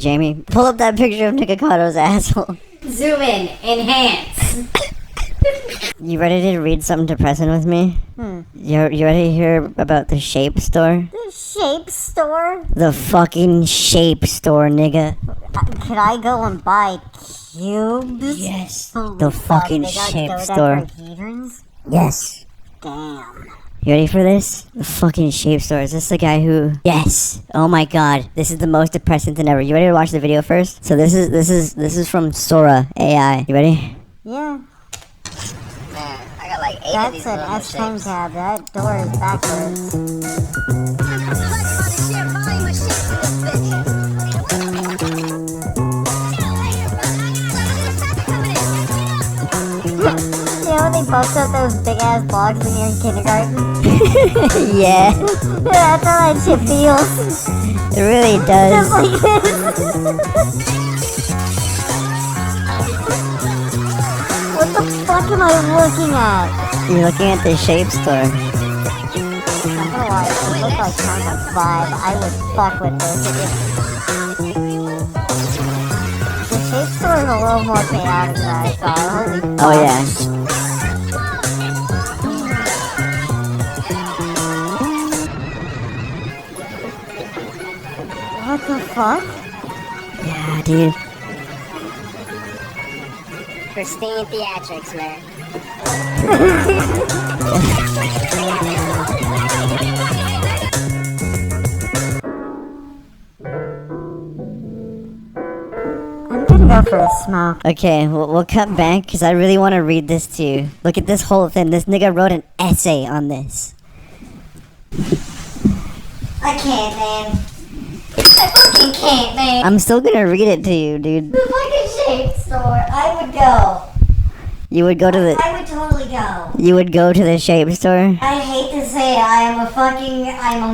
Jamie, pull up that picture of Nikakoto's asshole. Zoom in. Enhance. You ready to read something depressing with me? You ready to hear about the Shape Store? The Shape Store? The fucking Shape Store, nigga. Could I go and buy cubes? Yes. Holy The fuck, fucking they got Shape dodecaedrons? Store. Yes. Damn. You ready for this? The fucking Shape Store. Is this the guy who... Yes. Oh my god. This is the most depressing thing ever. You ready to watch the video first? So this is from Sora AI. You ready? Yeah. Man, I got like 8 of That's these an little S10 shapes. cab. That door is backwards. You know when they bust up those big ass blocks when you're in kindergarten? Yeah. That's how that shit feels. It really Just does. like this. What the fuck am I looking at? You're looking at the Shape Store. I'm gonna lie, it looks like kind of vibe. I would fuck with this. The Shape Store is a little more chaotic than I thought. Holy fuck. Oh yeah. What the fuck? Yeah, dude. Pristine theatrics, man. I'm gonna go for a smoke. Okay, we'll cut back because I really want to read this to you. Look at this whole thing. This nigga wrote an essay on this. I can't, man. I fucking can't, man. I'm still gonna read it to you, dude. The fucking Shape Store. I would go. You would go to the... I would totally go. You would go to the Shape Store? I hate to say it, I'm a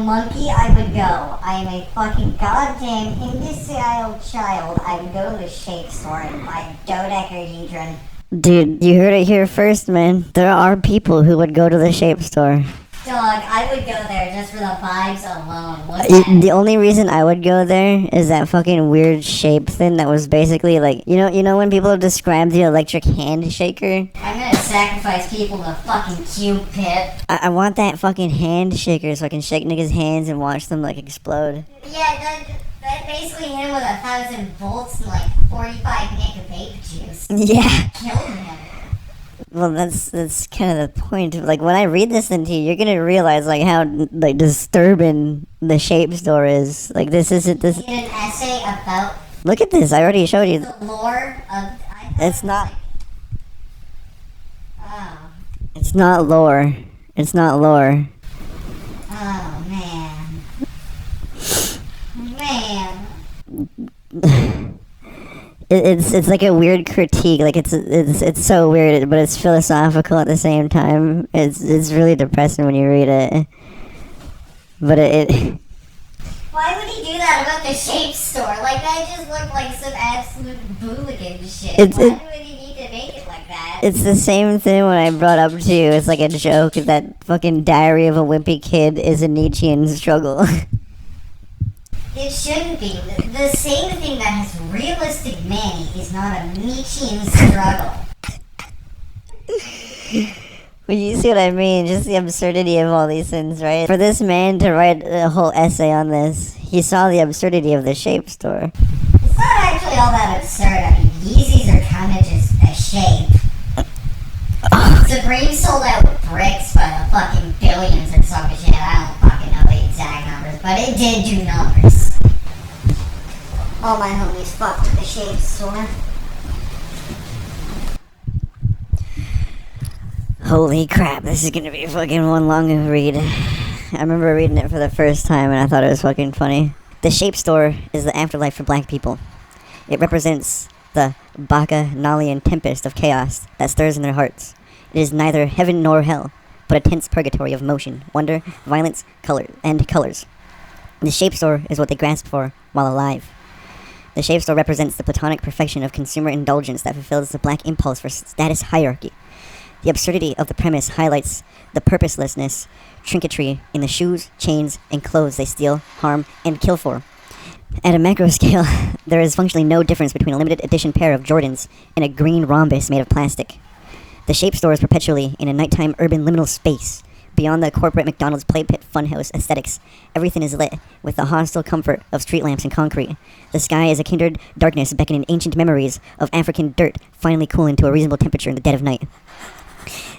monkey, I would go. I am a fucking goddamn imbecile child. I would go to the Shape Store and buy dodecahedron. Dude, you heard it here first, man. There are people who would go to the Shape Store. Dog, I would go there just for the vibes alone. What's that? The only reason I would go there is that fucking weird shape thing that was basically like, you know when people describe the electric hand shaker? I'm gonna sacrifice people to fucking Cupid. I want that fucking hand shaker so I can shake niggas' hands and watch them like explode. Yeah, that basically hit him with 1,000 volts and like 45 nick of vape juice. Yeah. Killed him. Well, that's kind of the point. Like, when I read this into you, you're gonna realize, like, how, like, disturbing the Shape Store is. Like, this isn't this... Did an essay about Look at this, I already showed you. the lore of... It's not... Oh. It's not lore. It's not lore. Oh, man. Man. It's like a weird critique. Like, it's so weird, but it's philosophical at the same time. It's really depressing when you read it. But it Why would he do that about the Shape Store? Like, that just looked like some absolute booligan shit. Why would he need to make it like that? it's the same thing when I brought up to you. It's like a joke that fucking Diary of a Wimpy Kid is a Nietzschean struggle. It shouldn't be. The same thing that has realistic Manny is not a Nietzschean struggle. But you see what I mean? Just the absurdity of all these things, right? For this man to write a whole essay on this, he saw the absurdity of the Shape Store. It's not actually all that absurd. I mean, Yeezys are kind of just a shape. Supreme sold out bricks by the fucking billions and some shit. I don't fucking know the exact numbers, but it did do numbers. All my homies fucked with the Shape Store. Holy crap, this is gonna be fucking one long read. I remember reading it for the first time and I thought it was fucking funny. The Shape Store is the afterlife for black people. It represents the bacchanalian tempest of chaos that stirs in their hearts. It is neither heaven nor hell, but a tense purgatory of motion, wonder, violence, colors. The Shape Store is what they grasp for while alive. The Shape Store represents the platonic perfection of consumer indulgence that fulfills the black impulse for status hierarchy. The absurdity of the premise highlights the purposelessness, trinketry in the shoes, chains, and clothes they steal, harm, and kill for. At a macro scale, there is functionally no difference between a limited edition pair of Jordans and a green rhombus made of plastic. The Shape Store is perpetually in a nighttime urban liminal space. Beyond the corporate McDonald's play pit funhouse aesthetics, everything is lit with the hostile comfort of street lamps and concrete. The sky is a kindred darkness beckoning ancient memories of African dirt finally cooling to a reasonable temperature in the dead of night.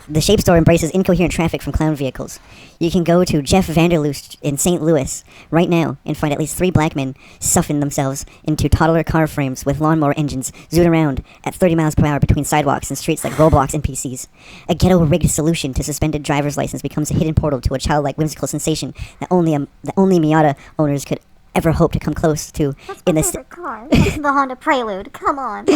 The Shape Store embraces incoherent traffic from clown vehicles. You can go to Jeff Vanderloos in St. Louis right now and find at least 3 black men stuffing themselves into toddler car frames with lawnmower engines zoot around at 30 miles per hour between sidewalks and streets like Roblox NPCs. A ghetto-rigged solution to suspended driver's license becomes a hidden portal to a childlike whimsical sensation that only Miata owners could ever hope to come close to. That's my favorite car. That's the Honda Prelude. Come on.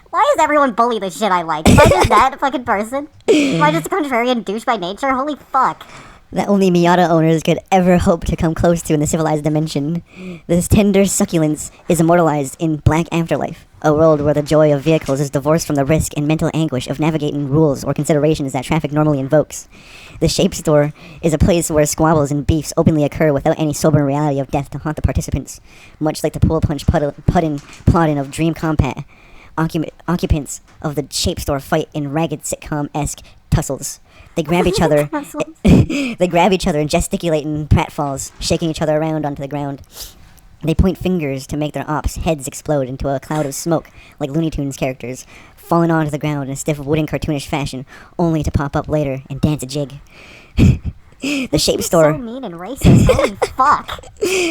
Why does everyone bully the shit I like? Am I just that fucking person? Am I just a contrarian douche by nature? Holy fuck. That only Miata owners could ever hope to come close to in the civilized dimension. This tender succulence is immortalized in Black Afterlife, a world where the joy of vehicles is divorced from the risk and mental anguish of navigating rules or considerations that traffic normally invokes. The Shape Store is a place where squabbles and beefs openly occur without any sober reality of death to haunt the participants, much like the pool punch plotting of Dream Compat. Occupants of the Shape Store fight in ragged sitcom-esque tussles. They grab each other. They grab each other and gesticulate in pratfalls, shaking each other around onto the ground. They point fingers to make their ops' heads explode into a cloud of smoke, like Looney Tunes characters, falling onto the ground in a stiff wooden cartoonish fashion, only to pop up later and dance a jig. The Shape Store. So mean and racist. Holy fuck.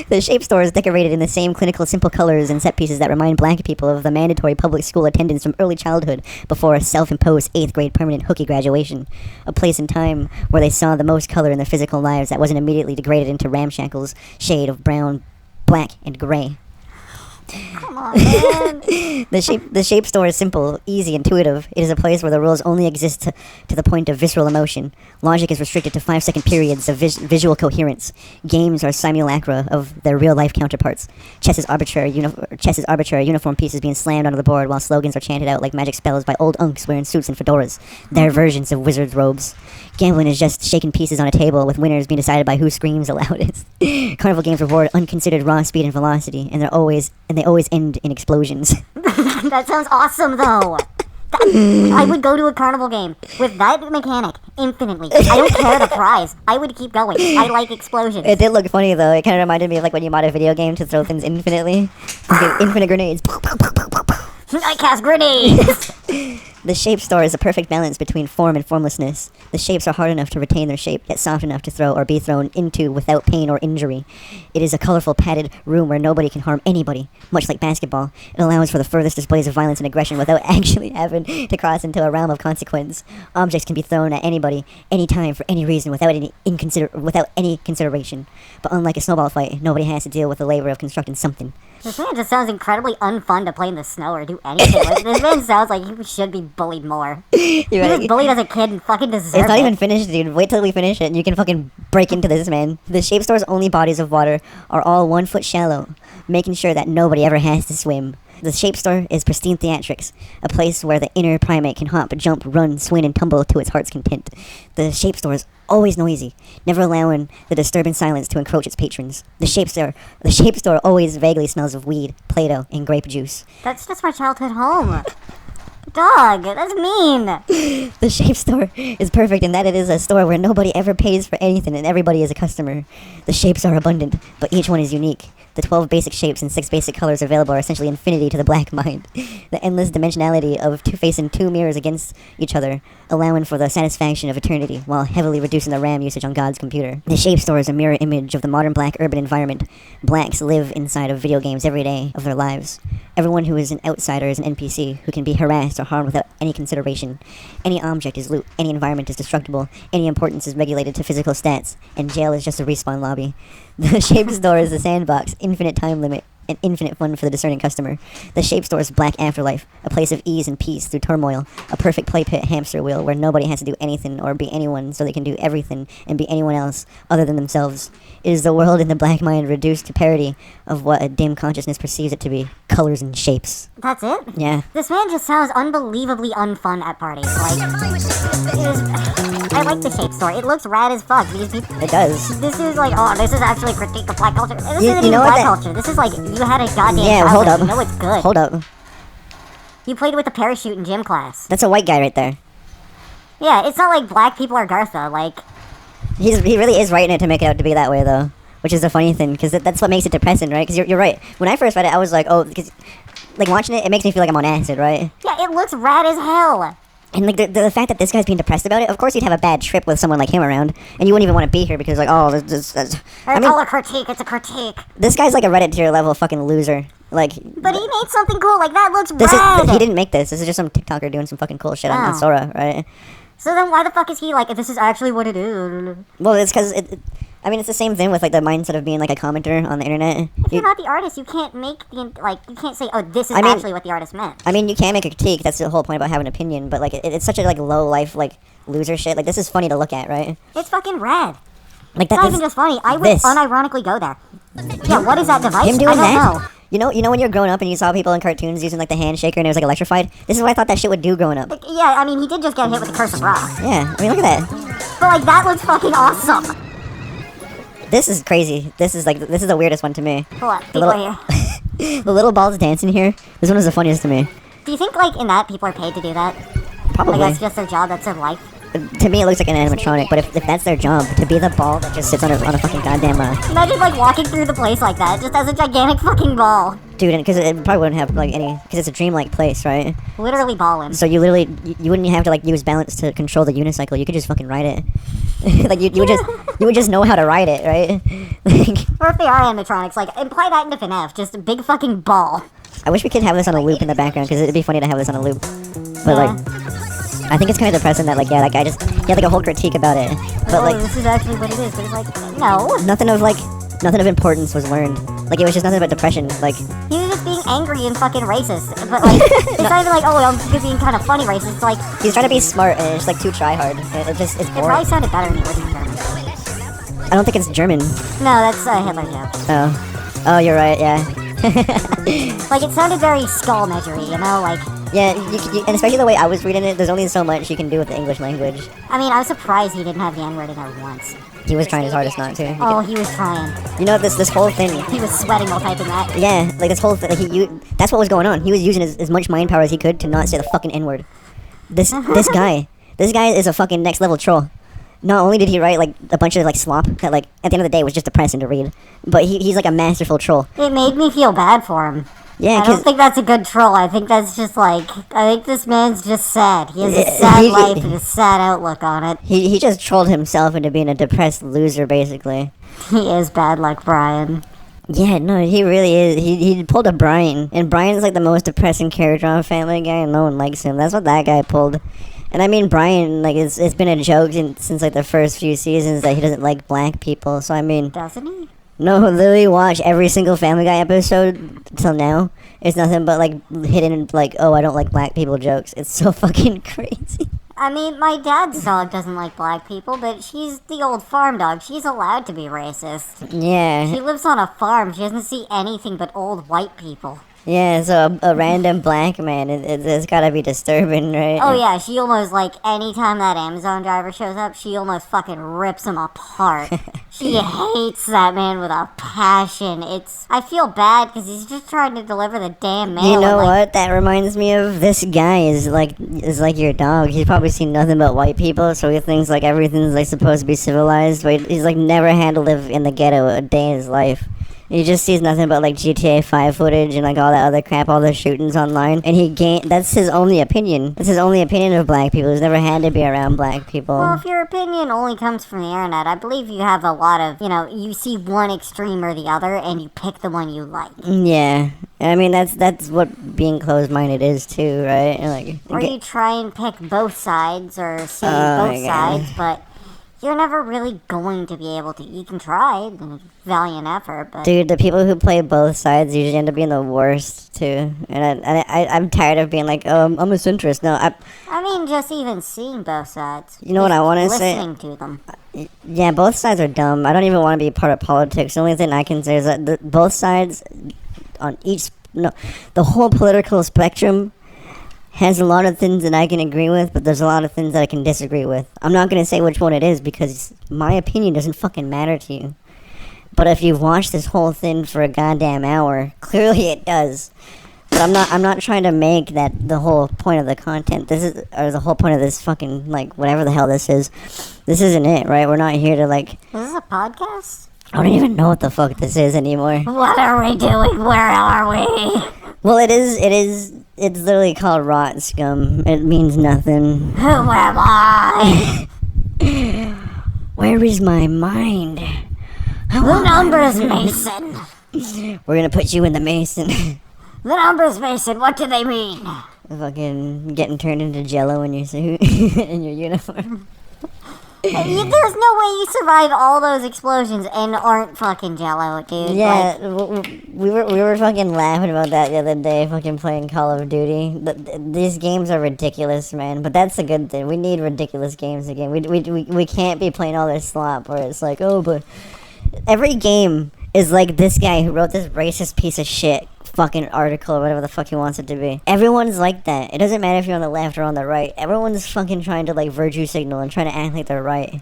The Shape Store is decorated in the same clinical simple colors and set pieces that remind black people of the mandatory public school attendance from early childhood before a self-imposed 8th grade permanent hooky graduation. A place and time where they saw the most color in their physical lives that wasn't immediately degraded into ramshackle's shade of brown, black, and gray. Come on, man. The shape Store is simple, easy, intuitive. It is a place where the rules only exist to the point of visceral emotion. Logic is restricted to 5-second periods of visual coherence. Games are simulacra of their real-life counterparts. Chess's arbitrary uniform pieces being slammed onto the board while slogans are chanted out like magic spells by old unks wearing suits and fedoras. Their versions of wizard's robes. Gambling is just shaking pieces on a table with winners being decided by who screams the loudest. Carnival games reward unconsidered raw speed and velocity, and they always end in explosions. That sounds awesome, though. I would go to a carnival game with that mechanic infinitely. I don't care the prize. I would keep going. I like explosions. It did look funny, though. It kind of reminded me of like when you mod a video game to throw things infinitely. Infinite grenades. I cast grenades! The Shape Store is a perfect balance between form and formlessness. The shapes are hard enough to retain their shape, yet soft enough to throw or be thrown into without pain or injury. It is a colorful, padded room where nobody can harm anybody, much like basketball. It allows for the furthest displays of violence and aggression without actually having to cross into a realm of consequence. Objects can be thrown at anybody, anytime, for any reason, without any consideration. But unlike a snowball fight, nobody has to deal with the labor of constructing something. This man just sounds incredibly unfun to play in the snow or do anything with. This man sounds like he should be bullied more. He was bullied as a kid and fucking deserves it. It's not even finished, dude. Wait till we finish it and you can fucking break into this, man. The Shape Store's only bodies of water are all 1 foot shallow, making sure that nobody ever has to swim. The Shape Store is pristine theatrics, a place where the inner primate can hop, jump, run, swing, and tumble to its heart's content. The Shape Store is always noisy, never allowing the disturbing silence to encroach its patrons. The Shape Store always vaguely smells of weed, Play-Doh, and grape juice. That's just my childhood home. Dog, that's mean. The Shape Store is perfect in that it is a store where nobody ever pays for anything and everybody is a customer. The shapes are abundant, but each one is unique. The 12 basic shapes and 6 basic colors available are essentially infinity to the black mind. The endless dimensionality of facing 2 mirrors against each other, allowing for the satisfaction of eternity, while heavily reducing the RAM usage on God's computer. The Shape Store is a mirror image of the modern black urban environment. Blacks live inside of video games every day of their lives. Everyone who is an outsider is an NPC who can be harassed or harmed without any consideration. Any object is loot, any environment is destructible, any importance is regulated to physical stats, and jail is just a respawn lobby. The Shape Store is a sandbox, infinite time limit, and infinite fun for the discerning customer. The Shape Store's Black Afterlife, a place of ease and peace through turmoil, a perfect play pit hamster wheel where nobody has to do anything or be anyone so they can do everything and be anyone else other than themselves. It is the world in the black mind reduced to parody of what a dim consciousness perceives it to be. Colors and shapes. That's it? Yeah. This man just sounds unbelievably unfun at parties. Like, I like the Shape Store. It looks rad as fuck. These people. It does. This is like, oh, this is actually a critique of black culture. This You isn't even know what black that- culture. This is like, you had a goddamn Yeah, hold childhood. up. You know it's good. Hold up. You played with the parachute in gym class. That's a white guy right there. Yeah, it's not like black people are Gartha. Like, He really is writing it to make it out to be that way, though. Which is the funny thing, because that's what makes it depressing, right? Because you're right. When I first read it, I was like, oh, because, like, watching it, it makes me feel like I'm on acid, right? yeah, it looks rad as hell. And, like, the fact that this guy's being depressed about it, of course you'd have a bad trip with someone like him around, and you wouldn't even want to be here because, like, oh, this I mean, All a critique, it's a critique. this guy's like a Reddit tier level fucking loser. Like, But he made something cool, like that looks this rad. is, he didn't make this. This is just some TikToker doing some fucking cool shit on Oh. Sora, right? So then why the fuck is he like, if this is actually what it is? Well, it's because I mean, it's the same thing with, like, the mindset of being, like, a commenter on the internet. If you're not the artist, you can't make the, like, you can't say, oh, this is I mean- actually what the artist meant. I mean, you can make a critique. That's the whole point about having an opinion. But, like, it's such a, like, low life, like, loser shit. Like, this is funny to look at, right? It's fucking rad. Like, It's not that even is just funny. I would this. unironically go there. Yeah, what is that device? him doing I don't that. know. You know when you're growing up and you saw people in cartoons using, like, the hand shaker and it was, like, electrified? This is what I thought that shit would do growing up. Like, yeah, I mean, he did just get hit with the curse of rock. Yeah, I mean, look at that. But, like, that looks fucking awesome. This is crazy. This is the weirdest one to me. What? The People little, are here. the little balls dancing here. This one is the funniest to me. Do you think, like, in that, people are paid to do that? Probably. Like, that's just their job, that's their life? To me, it looks like an animatronic, but if that's their job, to be the ball that just sits on a fucking goddamn, Imagine, like, walking through the place like that, just as a gigantic fucking ball. dude, because it probably wouldn't have, like, any, because it's a dreamlike place, right? Literally balling. So you literally, you wouldn't have to, like, use balance to control the unicycle. You could just fucking ride it. Like, you would just know how to ride it, right? Like, Or if they are animatronics, like, imply that into FNAF, just a big fucking ball. I wish we could have this on a loop in the background, because it'd be funny to have this on a loop. But, like, I think it's kind of depressing that, like, yeah, that guy just, he had, like, a whole critique about it. But, oh, like, this is actually what it is, but it's like, no. nothing of importance was learned. Like, it was just nothing but depression. Like, He was just being angry and fucking racist. But, like, it's not even like, oh, I'm just being kind of funny racist. It's like, he's trying to be smart, and it's, like, too try-hard. It's it boring. probably sounded better in the original German. I don't think it's German. No, that's a Hitler joke. Oh, you're right, yeah. Like, it sounded very skull measury, you know? Like, Yeah, and especially the way I was reading it, there's only so much you can do with the English language. I mean, I was surprised he didn't have the N-word in there once. He was trying his hardest not to. Oh, he was trying. You know, this whole thing. He was sweating while typing that. Yeah, like this whole thing. Like that's what was going on. He was using as much mind power as he could to not say the fucking N-word. This guy is a fucking next level troll. Not only did he write like a bunch of like slop that like at the end of the day was just depressing to read, but he's like a masterful troll. It made me feel bad for him. Yeah, I don't because think that's a good troll. I think that's just like, I think this man's just sad. He has a sad life and a sad outlook on it. he just trolled himself into being a depressed loser, basically. He is bad like Brian. Yeah, no, he really is. He pulled a Brian, and Brian's like the most depressing character on Family Guy, and no one likes him. That's what that guy pulled. And I mean, Brian, like, it's been a joke since like the first few seasons that he doesn't like black people. So I mean, Doesn't he? no, literally watch every single Family Guy episode till now. It's nothing but like hidden like, oh, I don't like black people jokes. It's so fucking crazy. I mean, my dad's dog doesn't like black people, but she's the old farm dog. She's allowed to be racist. Yeah, She lives on a farm. She doesn't see anything but old white people. yeah. So a random black man, it's gotta be disturbing, right? Oh yeah, she almost, like, anytime that Amazon driver shows up, she almost fucking rips him apart. She hates that man with a passion. I feel bad because he's just trying to deliver the damn mail. You know and, like, what? That reminds me of this guy is like your dog. He's probably seen nothing but white people, so he thinks like everything's like supposed to be civilized, but he's like never had to live in the ghetto a day in his life. He just sees nothing but like GTA 5 footage and like all that other crap, all the shootings online, and that's his only opinion. That's his only opinion of black people. He's never had to be around black people. Well, if your opinion only comes from the internet, I believe you have a lot of, you see one extreme or the other, and you pick the one you like. Yeah, I mean that's what being closed-minded is too, right? Like, Or you try and pick both sides or see Oh both my God. sides, but you're never really going to be able to. You can try, valiant effort, but... Dude, the people who play both sides usually end up being the worst, too. And I'm tired of being like, oh, I'm a centrist. No, I mean, just even seeing both sides. You know what I want to say? Listening to them. Yeah, both sides are dumb. I don't even want to be part of politics. The only thing I can say is that both sides on each... No, the whole political spectrum has a lot of things that I can agree with, but there's a lot of things that I can disagree with. I'm not going to say which one it is because my opinion doesn't fucking matter to you. But if you've watched this whole thing for a goddamn hour, clearly it does. But I'm not trying to make that the whole point of the content. Or the whole point of this fucking, like, whatever the hell this is. This isn't it, right? We're not here to, like... Is this a podcast? I don't even know what the fuck this is anymore. What are we doing? Where are we? Well, it's literally called RotScum. It means nothing. Who am I? Where is my mind? The numbers, Mason. We're gonna put you in the Mason. The numbers, Mason, what do they mean? Fucking getting turned into Jello in your suit, in your uniform. There's no way you survive all those explosions and aren't fucking Jello, dude. Yeah, we were fucking laughing about that the other day, fucking playing Call of Duty. These games are ridiculous, man. But that's a good thing. We need ridiculous games again. We can't be playing all this slop where it's like, oh, but every game is like this guy who wrote this racist piece of shit fucking article or whatever the fuck he wants it to be. Everyone's like that. It doesn't matter if you're on the left or on the right. Everyone's fucking trying to like virtue signal and trying to act like they're right. It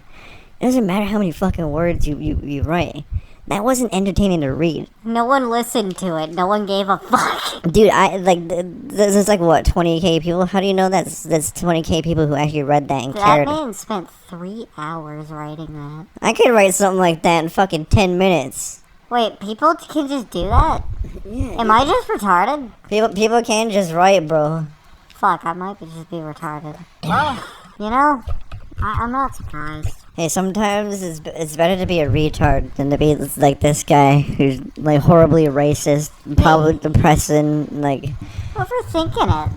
doesn't matter how many fucking words you write. That wasn't entertaining to read. No one listened to it. No one gave a fuck. Dude, there's like what, 20k people? How do you know that's 20k people who actually read that and cared? That man spent 3 hours writing that. I could write something like that in fucking 10 minutes. Wait, people can just do that? Yeah. Am I just retarded? People can just write, bro. Fuck, I might just be retarded. Well, you know, I'm not surprised. Hey, sometimes it's better to be a retard than to be like this guy who's like horribly racist, probably depressing, like... Overthinking it.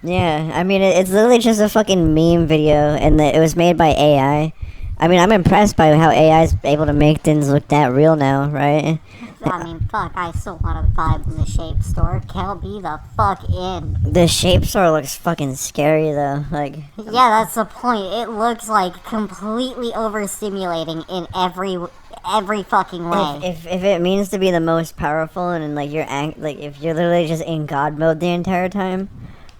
Yeah, I mean, it's literally just a fucking meme video, and it was made by AI. I mean, I'm impressed by how AI is able to make things look that real now, right? I mean, fuck, I still want to vibe in the shape store. Count me the fuck in. The shape store looks fucking scary, though. Like, yeah, that's the point. It looks like completely overstimulating in every fucking way. If it means to be the most powerful and like if you're literally just in God mode the entire time,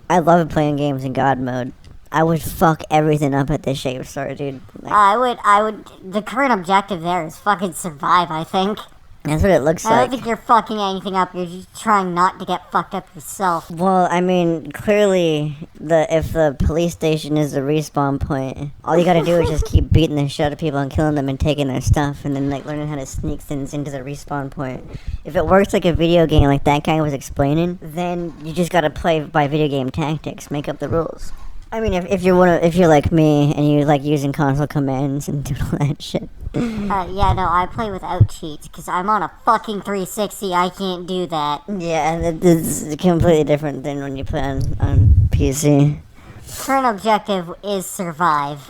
I love playing games in God mode. I would fuck everything up at the shape store, dude. Like, I would. The current objective there is fucking survive, I think. That's what it looks like. I don't think you're fucking anything up. You're just trying not to get fucked up yourself. Well, I mean, clearly, if the police station is the respawn point, all you gotta do is just keep beating the shit out of people and killing them and taking their stuff, and then like learning how to sneak things into the respawn point. If it works like a video game, like that guy was explaining, then you just gotta play by video game tactics, make up the rules. I mean, if you're like me and you like using console commands and doing all that shit. Yeah, no, I play without cheats because I'm on a fucking 360. I can't do that. Yeah, it's completely different than when you play on PC. Current objective is survive.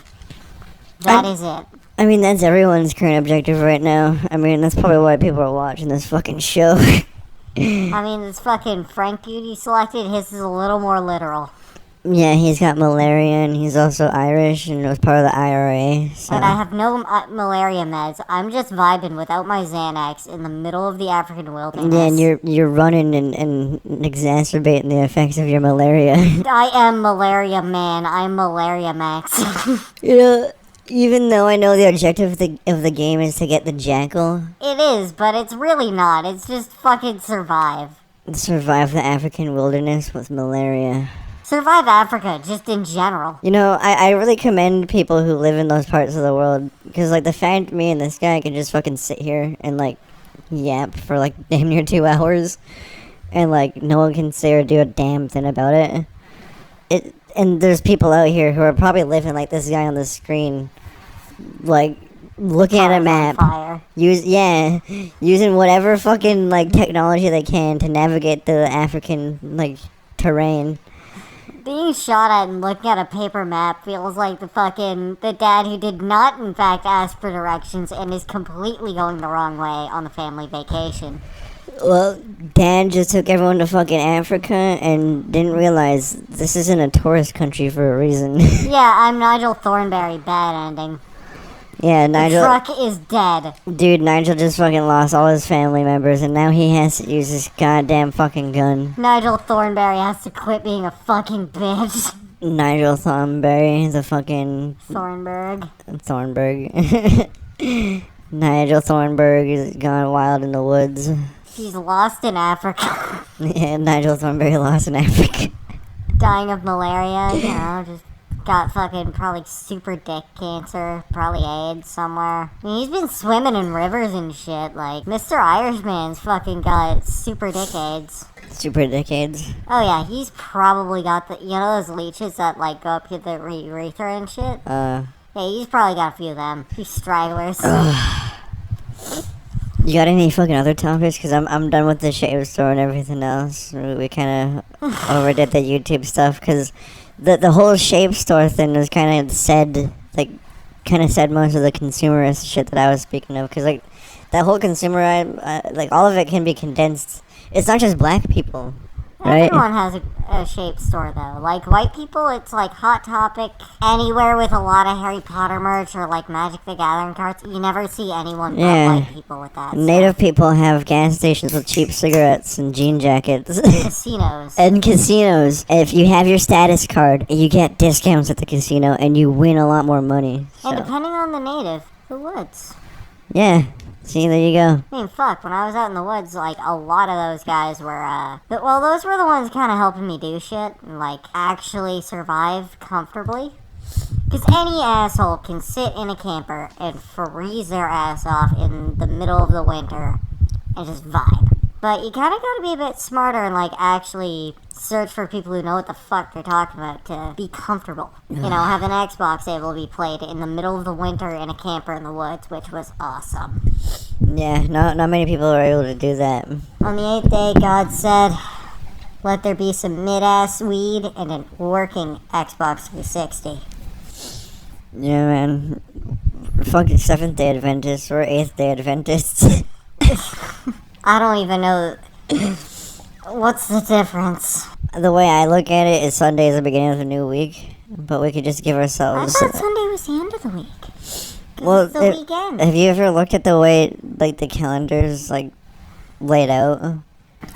That is it. I mean, that's everyone's current objective right now. I mean, that's probably why people are watching this fucking show. I mean, this fucking Frank dude you selected, his is a little more literal. Yeah, he's got malaria, and he's also Irish, and it was part of the IRA. So. And I have no malaria meds. I'm just vibing without my Xanax in the middle of the African wilderness. Yeah, and you're running and exacerbating the effects of your malaria. I am malaria man. I'm malaria max. You know, even though I know the objective of the game is to get the jackal. It is, but it's really not. It's just fucking survive. Survive the African wilderness with malaria. Survive Africa, just in general. You know, I really commend people who live in those parts of the world. Because, like, the fact me and this guy can just fucking sit here and, like, yap for, like, damn near 2 hours. And, like, no one can say or do a damn thing about it. And there's people out here who are probably living like this guy on the screen. Like, looking at a map. Using whatever fucking, like, technology they can to navigate the African, like, terrain. Being shot at and looking at a paper map feels like the dad who did not in fact ask for directions and is completely going the wrong way on the family vacation. Well, Dad just took everyone to fucking Africa and didn't realize this isn't a tourist country for a reason. Yeah, I'm Nigel Thornberry, bad ending. Yeah, The Nigel. truck is dead. Dude, Nigel just fucking lost all his family members and now he has to use this goddamn fucking gun. Nigel Thornberry has to quit being a fucking bitch. Nigel Thornberry, the fucking Thornberg. Thornberg. Nigel Thornberg is gone wild in the woods. He's lost in Africa. Yeah, Nigel Thornberry lost in Africa. Dying of malaria, you know, just got fucking probably super dick cancer, probably AIDS somewhere. I mean, he's been swimming in rivers and shit. Like, Mr. Irishman's fucking got super dick AIDS. Super decades. Oh yeah, he's probably got the, you know those leeches that like go up to the urethra and shit? Yeah, he's probably got a few of them. Few stragglers. You got any fucking other topics? Because I'm done with the shave store and everything else. We kind of overdid the YouTube stuff. Because the whole shave store thing was kind of said, like, kind of said most of the consumerist shit that I was speaking of. Because, like, that whole consumer, like, all of it can be condensed. It's not just black people. Right? Everyone has a shape store though. Like white people, it's like Hot Topic. Anywhere with a lot of Harry Potter merch or like Magic the Gathering cards, you never see anyone but white people with that. Native people have gas stations with cheap cigarettes and jean jackets. Casinos. And casinos. If you have your status card, you get discounts at the casino and you win a lot more money. So. And depending on the native, the woods. Yeah. See, there you go. I mean, fuck, when I was out in the woods, like, a lot of those guys were, well, those were the ones kind of helping me do shit and, like, actually survive comfortably. Because any asshole can sit in a camper and freeze their ass off in the middle of the winter and just vibe. But you kind of got to be a bit smarter and, like, actually search for people who know what the fuck they're talking about to be comfortable. You know, have an Xbox able to be played in the middle of the winter in a camper in the woods, which was awesome. Yeah, not many people are able to do that. On the 8th day, God said, let there be some mid-ass weed and a working Xbox 360. Yeah, man. We're fucking 7th day Adventists. We're 8th day Adventists. I don't even know. What's the difference? The way I look at it is Sunday is the beginning of a new week, but we could just give I ourselves. thought Sunday was the end of the week. Well, It's the weekend. Have you ever looked at the way like the calendar's like laid out?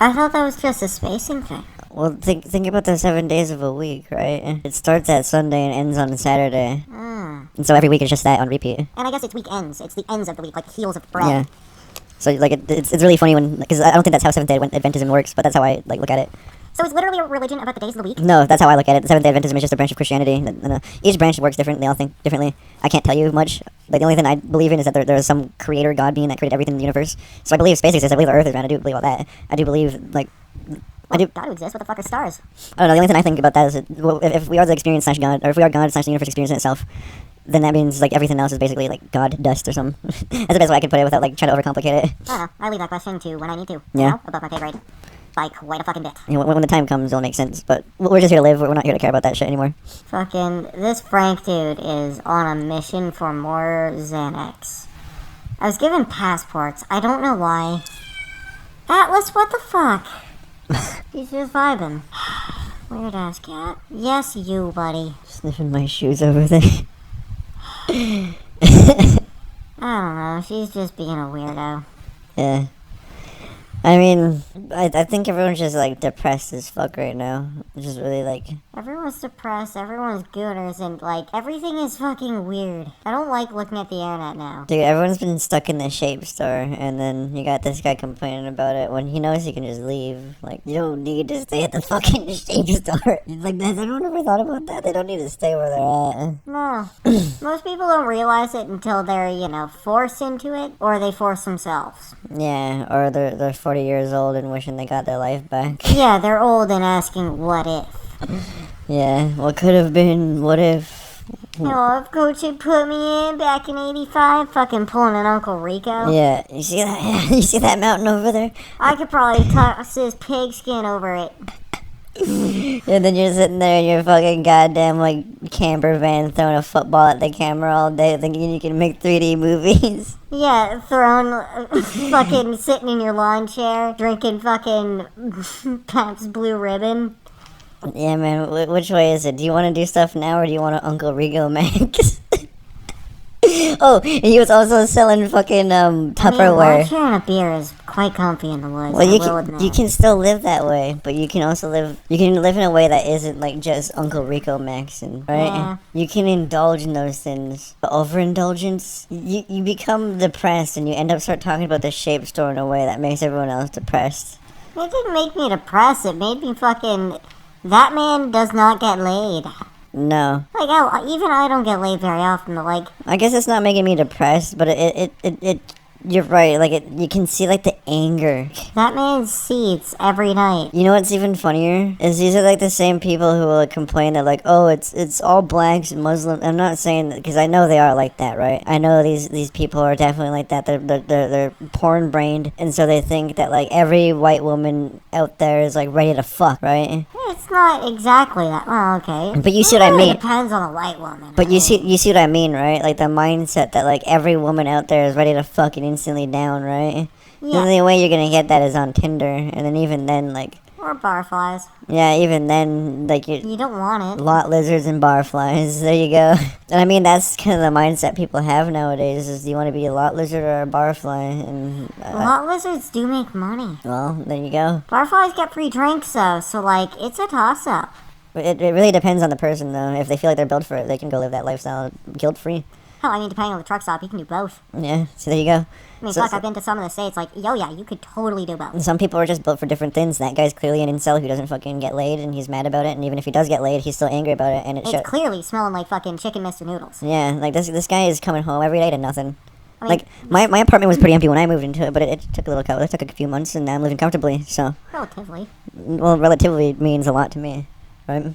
I thought that was just a spacing thing. Well, think about the 7 days of a week, right? It starts at Sunday and ends on Saturday, and so every week is just that on repeat. And I guess it's weekends. It's the ends of the week, like heels of bread. Yeah. So like it's really funny when, because I don't think that's how 7th day Adventism works, but that's how I like look at it. So it's literally a religion about the days of the week? No, that's how I look at it. The 7th day Adventism is just a branch of Christianity. And, each branch works different. They all think differently. I can't tell you much. Like, the only thing I believe in is that there is some creator God being that created everything in the universe. So I believe space exists. I believe the Earth is round. I do believe all that. I do believe, like... God exists. What the fuck are stars? I don't know. The only thing I think about that is that, well, if we are the experience slash God, or if we are God slash the universe experiencing itself, then that means like everything else is basically like God dust or something. That's the best way I could put it without like trying to overcomplicate it. I don't know. I leave that question to when I need to. Yeah. You know, above my pay grade. Like, quite a fucking bit. You know, when the time comes, it'll make sense. But we're just here to live. We're not here to care about that shit anymore. Fucking, this Frank dude is on a mission for more Xanax. I was given passports. I don't know why. Atlas, what the fuck? He's just vibing. Weird ass cat. Yes, you, buddy. Sniffing my shoes over there. I don't know. She's just being a weirdo. Yeah. I mean, I think everyone's just, like, depressed as fuck right now. Which is really, like... Everyone's depressed, everyone's gooners, and, like, everything is fucking weird. I don't like looking at the internet now. Dude, everyone's been stuck in the shape store, and then you got this guy complaining about it when he knows he can just leave. Like, you don't need to stay at the fucking shape store. It's like, has anyone ever thought about that? They don't need to stay where they're at. No. Most people don't realize it until they're, you know, forced into it, or they force themselves. Yeah, or they're 40 years old and wishing they got their life back. Yeah, they're old and asking, what if? Yeah, what could have been, what if... You know, if Coach had put me in back in 85, fucking pulling an Uncle Rico. Yeah, you see that? You see that mountain over there? I could probably toss his pigskin over it. And then you're sitting there in your fucking goddamn, like, camper van throwing a football at the camera all day thinking you can make 3D movies. Yeah, fucking sitting in your lawn chair, drinking fucking Pabst Blue Ribbon. Yeah, man, which way is it? Do you want to do stuff now, or do you want to Uncle Ricomax? Oh, and he was also selling fucking Tupperware. Lawn chair and a beer is quite comfy in the woods. Well, you can still live that way, but you can also live in a way that isn't like just Uncle Ricomaxing, right? Yeah. You can indulge in those things. But overindulgence, you become depressed, and you end up start talking about the shape store in a way that makes everyone else depressed. It didn't make me depressed. It made me fucking... That man does not get laid. No. Like, even I don't get laid very often, but, like... I guess it's not making me depressed, but it you're right, like, you can see, like, the anger. That man seeds every night. You know what's even funnier? Is these are, like, the same people who will, like, complain that, like, oh, it's all blacks and Muslims. I'm not saying that, because I know they are like that, right? I know these people are definitely like that. They're porn-brained, and so they think that, like, every white woman out there is, like, ready to fuck, right? It's not exactly that. Well, okay. But you see what I mean. It depends on the white woman. But you see what I mean, right? Like, the mindset that, like, every woman out there is ready to fucking instantly down, right? Yeah. The only way you're gonna get that is on Tinder, and then even then, like... Or barflies. Yeah, even then, like, You don't want it. lot lizards and barflies. There you go. And I mean, that's kind of the mindset people have nowadays, is do you want to be a lot lizard or a barfly? And Lot lizards do make money. well, there you go. Barflies get free drinks, though, so, like, it's a toss-up. It really depends on the person, though. If they feel like they're built for it, they can go live that lifestyle guilt-free. Hell, I mean, depending on the truck stop, you can do both. Yeah, so there you go. I mean, So- fuck, I've been to some of the states, like, yeah, you could totally do both. Some people are just built for different things. That guy's clearly an incel who doesn't fucking get laid, and he's mad about it. And even if he does get laid, he's still angry about it. And it It's shows. clearly smelling like fucking chicken Mr. Noodles. Yeah, like this guy is coming home every day to nothing. I mean, Like my apartment was pretty empty when I moved into it, but it took a few months, and now I'm living comfortably. So, relatively. well, relatively means a lot to me, right? Fair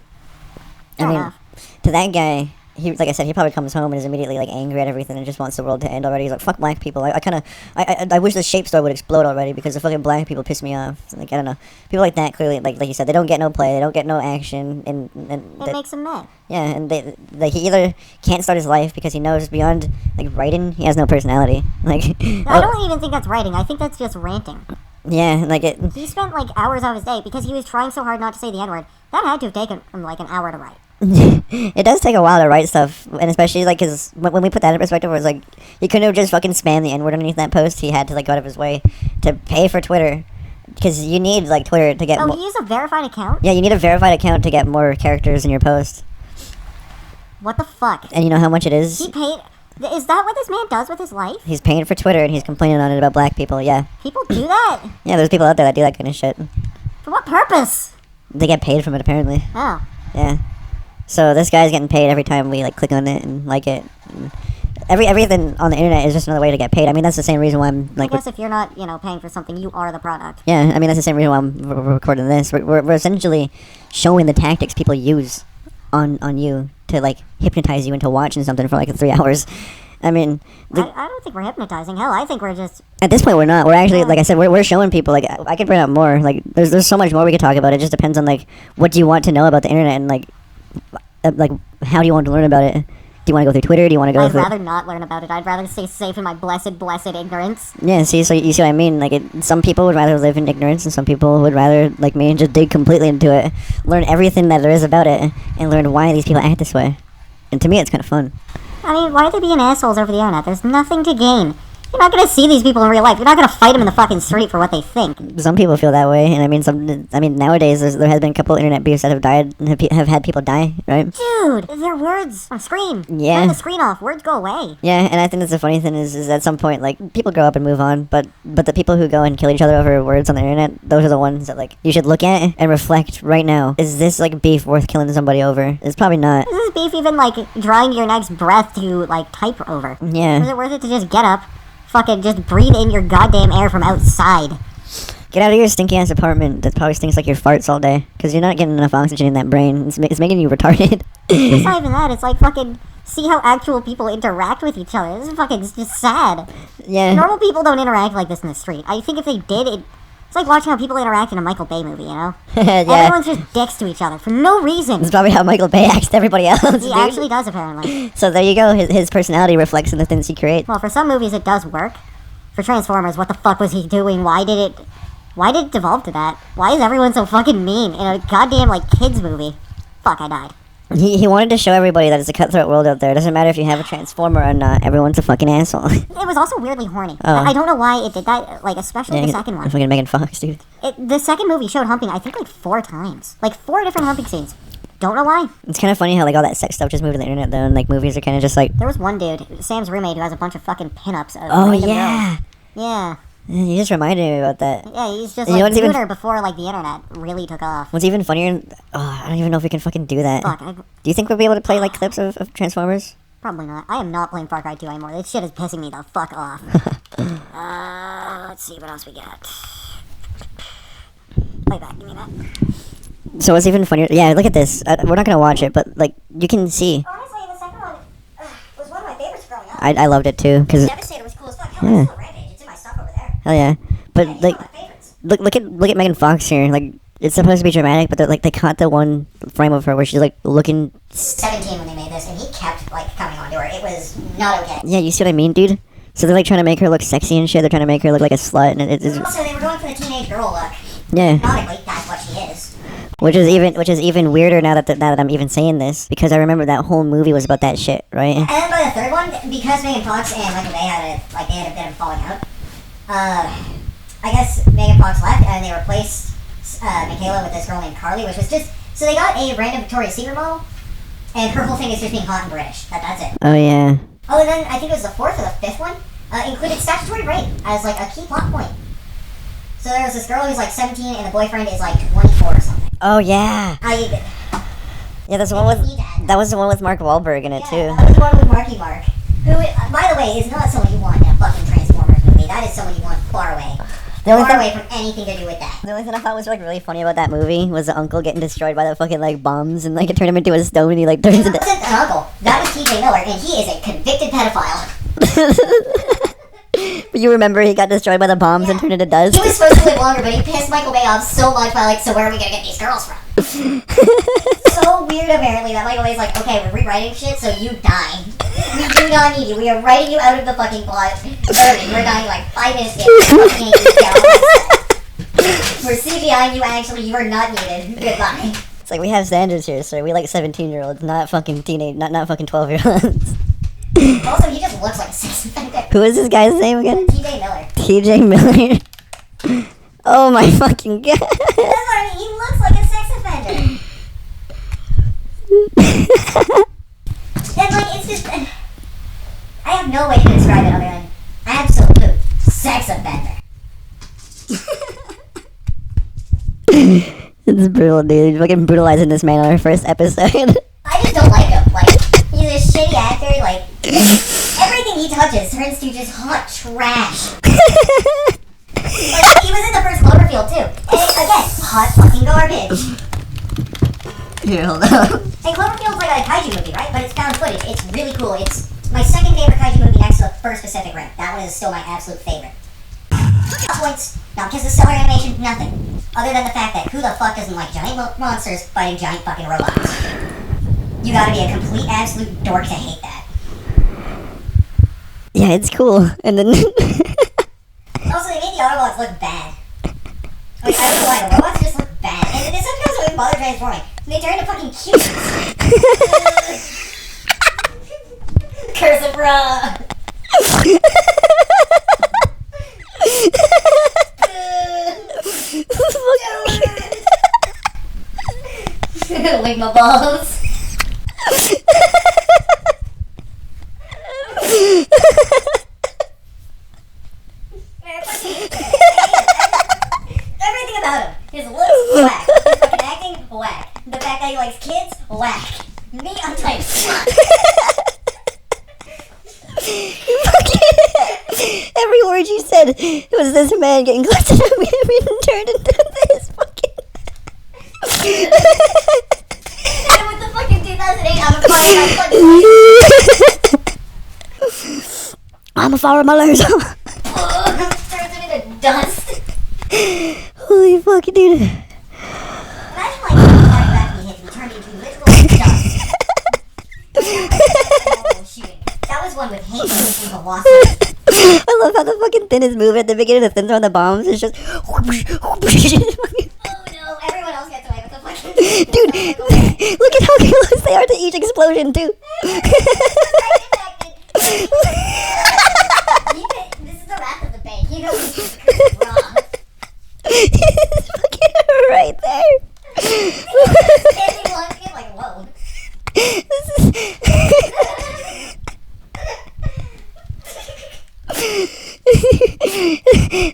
I mean, enough. to that guy, he, like I said, he probably comes home and is immediately like angry at everything and just wants the world to end already. He's like, fuck black people. I wish the shape store would explode already because the fucking black people piss me off. Like, I don't know. People like that clearly, like you said, they don't get no play, they don't get no action, and It makes him mad. yeah, and he either can't start his life because he knows beyond like writing, he has no personality. Like, I don't even think that's writing. I think that's just ranting. yeah, like it. He spent like hours of his day because he was trying so hard not to say the N-word. That had to have taken him like an hour to write. It does take a while to write stuff, and especially like because when we put that in perspective, it was like he couldn't have just fucking spammed the N-word underneath that post. He had to like go out of his way to pay for Twitter, because you need like Twitter to get. Oh, he used a verified account? Yeah, you need a verified account to get more characters in your post, What the fuck? and you know how much it is. He paid... Is that what this man does with his life? He's paying for Twitter, and he's complaining on it about black people. Yeah, People do that? yeah. There's people out there that do that kind of shit. For what purpose? They get paid from it apparently. Oh. Yeah. So this guy's getting paid every time we like click on it and like it. And everything on the internet is just another way to get paid. I mean, that's the same reason why I'm like. I guess if you're not, paying for something, you are the product. Yeah, I mean that's the same reason why we're recording this. We're essentially showing the tactics people use on you to like hypnotize you into watching something for like 3 hours. I mean, I don't think we're hypnotizing. Hell, I think we're just... at this point we're not. We're actually, like I said, we're showing people. Like I could bring up more. Like there's so much more we could talk about. It just depends on like what do you want to know about the internet and like how do you want to learn about it. Do you want to go through Twitter? Do you want to go I'd through... rather not learn about it. I'd rather stay safe in my blessed ignorance. Yeah, see, so you see what I mean? Like, some people would rather live in ignorance, and some people would rather, like me, just dig completely into it, learn everything that there is about it, and learn why these people act this way. And to me, it's kind of fun. I mean, why are they being assholes over the internet? There's nothing to gain. You're not gonna see these people in real life. You're not gonna fight them in the fucking street for what they think. Some people feel that way, and I mean, nowadays there has been a couple internet beefs that have died, have had people die, right? Dude, they're words on screen. Yeah. Turn the screen off. Words go away. Yeah, and I think that's the funny thing is at some point, like, people grow up and move on, but the people who go and kill each other over words on the internet, those are the ones that, like, you should look at and reflect right now. Is this, like, beef worth killing somebody over? It's probably not. Is this beef even, like, drawing your next breath to, like, type over? Is Yeah. it worth it to just get up, fucking just breathe in your goddamn air from outside? Get out of your stinky ass apartment that probably stinks like your farts all day, because you're not getting enough oxygen in that brain. It's making you retarded. It's not even that. It's like fucking see how actual people interact with each other. This is fucking it's just sad. Yeah. Normal people don't interact like this in the street. I think if they did, It's like watching how people interact in a Micheal Bay movie, you know? Yeah. Everyone's just dicks to each other for no reason. It's probably how Micheal Bay acts to everybody else. He dude. actually does, apparently. So there you go. His personality reflects in the things he creates. Well, for some movies it does work. For Transformers, what the fuck was he doing? Why did it devolve to that? Why is everyone so fucking mean in a goddamn, like, kids movie? Fuck, I died. He wanted to show everybody that it's a cutthroat world out there. It doesn't matter if you have a Transformer or not. Everyone's a fucking asshole. It was also weirdly horny. Oh. I don't know why it did that, like, especially the second one. Fucking Megan Fox, dude. The second movie showed humping, I think, like 4 times. Like, 4 different humping scenes. Don't know why. It's kind of funny how like all that sex stuff just moved to the internet though, and like movies are kind of just like. There was one dude, Sam's roommate, who has a bunch of fucking pinups of Oh random yeah. girls. Yeah. You just reminded me about that. Yeah, he's just You know like what's even- Twitter before like the internet really took off. What's even funnier? I don't even know if we can fucking do that. Fuck, Do you think we'll be able to play like clips of Transformers? probably not. I am not playing Far Cry 2 anymore. This shit is pissing me the fuck off. Let's see what else we got. Play back, give me that. So what's even funnier? Yeah, look at this. We're not gonna watch it, but like you can see. Honestly, the second one was one of my favorites growing up. I loved it too, cause Devastator was cool as fuck. Hell, Yeah. it's still Rampage. It's in my stuff over there. hell yeah. But It's like one of my favorites. look at Megan Fox here. Like it's supposed to be dramatic, but they caught the one frame of her where she's like looking. 17 when they made this, and he kept like coming onto her. It was not okay. Yeah, you see what I mean, dude? So they're like trying to make her look sexy and shit. They're trying to make her look like a slut, and it's Also, they were going for the teenage girl look. yeah. Canonically, that's what she is. Which is even weirder now that I'm even saying this, because I remember that whole movie was about that shit, right? And then by the third one, because Megan Fox and Michael Bay had a bit of falling out. I guess Megan Fox left, and they replaced Michaela with this girl named Carly, which was just so they got a random Victoria's Secret model, and her whole thing is just being hot and British. That's it. Oh yeah. Oh, and then I think it was the fourth or the fifth one included statutory rape as like a key plot point. So there was this girl who's like 17 and the boyfriend is like 24 or something. Oh yeah. Yeah, that's the one with that was the one with Mark Wahlberg in it too. That was the one with Marky Mark, who, by the way, is not someone you want in a fucking Transformers movie. That is someone you want far away. The only Far thing- away from anything to do with that. The only thing I thought was like really funny about that movie was the uncle getting destroyed by the fucking like bombs and like it turned him into a stone and he like turns That into. wasn't an uncle. That was TJ Miller, and he is a convicted pedophile. But you remember he got destroyed by the bombs and turned into dust. He was supposed to live longer, but he pissed Michael Bay off so much by like, so where are we gonna get these girls from? So weird, apparently, that Michael Bay's like, okay, we're rewriting shit, so you die. We do not need you. We are writing you out of the fucking plot. Early. We're dying like 5 minutes in. Fucking hate you, get all that stuff. We're CGIing you, actually, you are not needed. Goodbye. It's like we have standards here, sir. We like 17-year-olds, not fucking teenage, not fucking 12-year-olds. Also, he just looks like a sex offender. Who is this guy's name again? TJ Miller. TJ Miller. Oh my fucking god. That's what I mean. He looks like a sex offender. And like, it's just, I have no way to describe it other than absolute sex offender. It's brutal, dude. Fucking brutalizing this man on our first episode. I just don't like him. Like, he's a shitty actor. Like, everything he touches turns to just hot trash. Like, he was in the first Cloverfield too. And again, hot fucking garbage. Here, hold on. And Cloverfield's like a kaiju movie, right? But it's found footage. It's really cool. It's my second favorite kaiju movie next to the first Pacific Rim. That one is still my absolute favorite. Not points, not because of stellar animation, nothing. Other than the fact that who the fuck doesn't like giant monsters fighting giant fucking robots? You gotta be a complete absolute dork to hate that. Yeah, it's cool. And then Also, they made the Autobots look bad. Like, I don't know why, the robots just look bad. And then sometimes don't even bother transforming. They turn into fucking cute. Curse of Ra! Ligma Balls. Everything about him. His looks, whack. His fucking acting, whack. The fact that he likes kids, whack. Me, I'm type. every word you said was this man getting close to me and turned into this fucking. And with the fucking 2008, I'm a fire my laser. turns him into dust. Holy fuck, dude. Imagine like when you back and you hit and you turned into literal dust. That was one with hate and velocity. I love how the fucking Thin is moving at the beginning. The Thin throwing the bombs. It's just. Oh no, everyone else gets away with the fucking. Dude, look at how close they are to each explosion, too. This is the wrath of the bank. You know this is wrong. It's fucking right there. Standing one kid like, whoa. This is.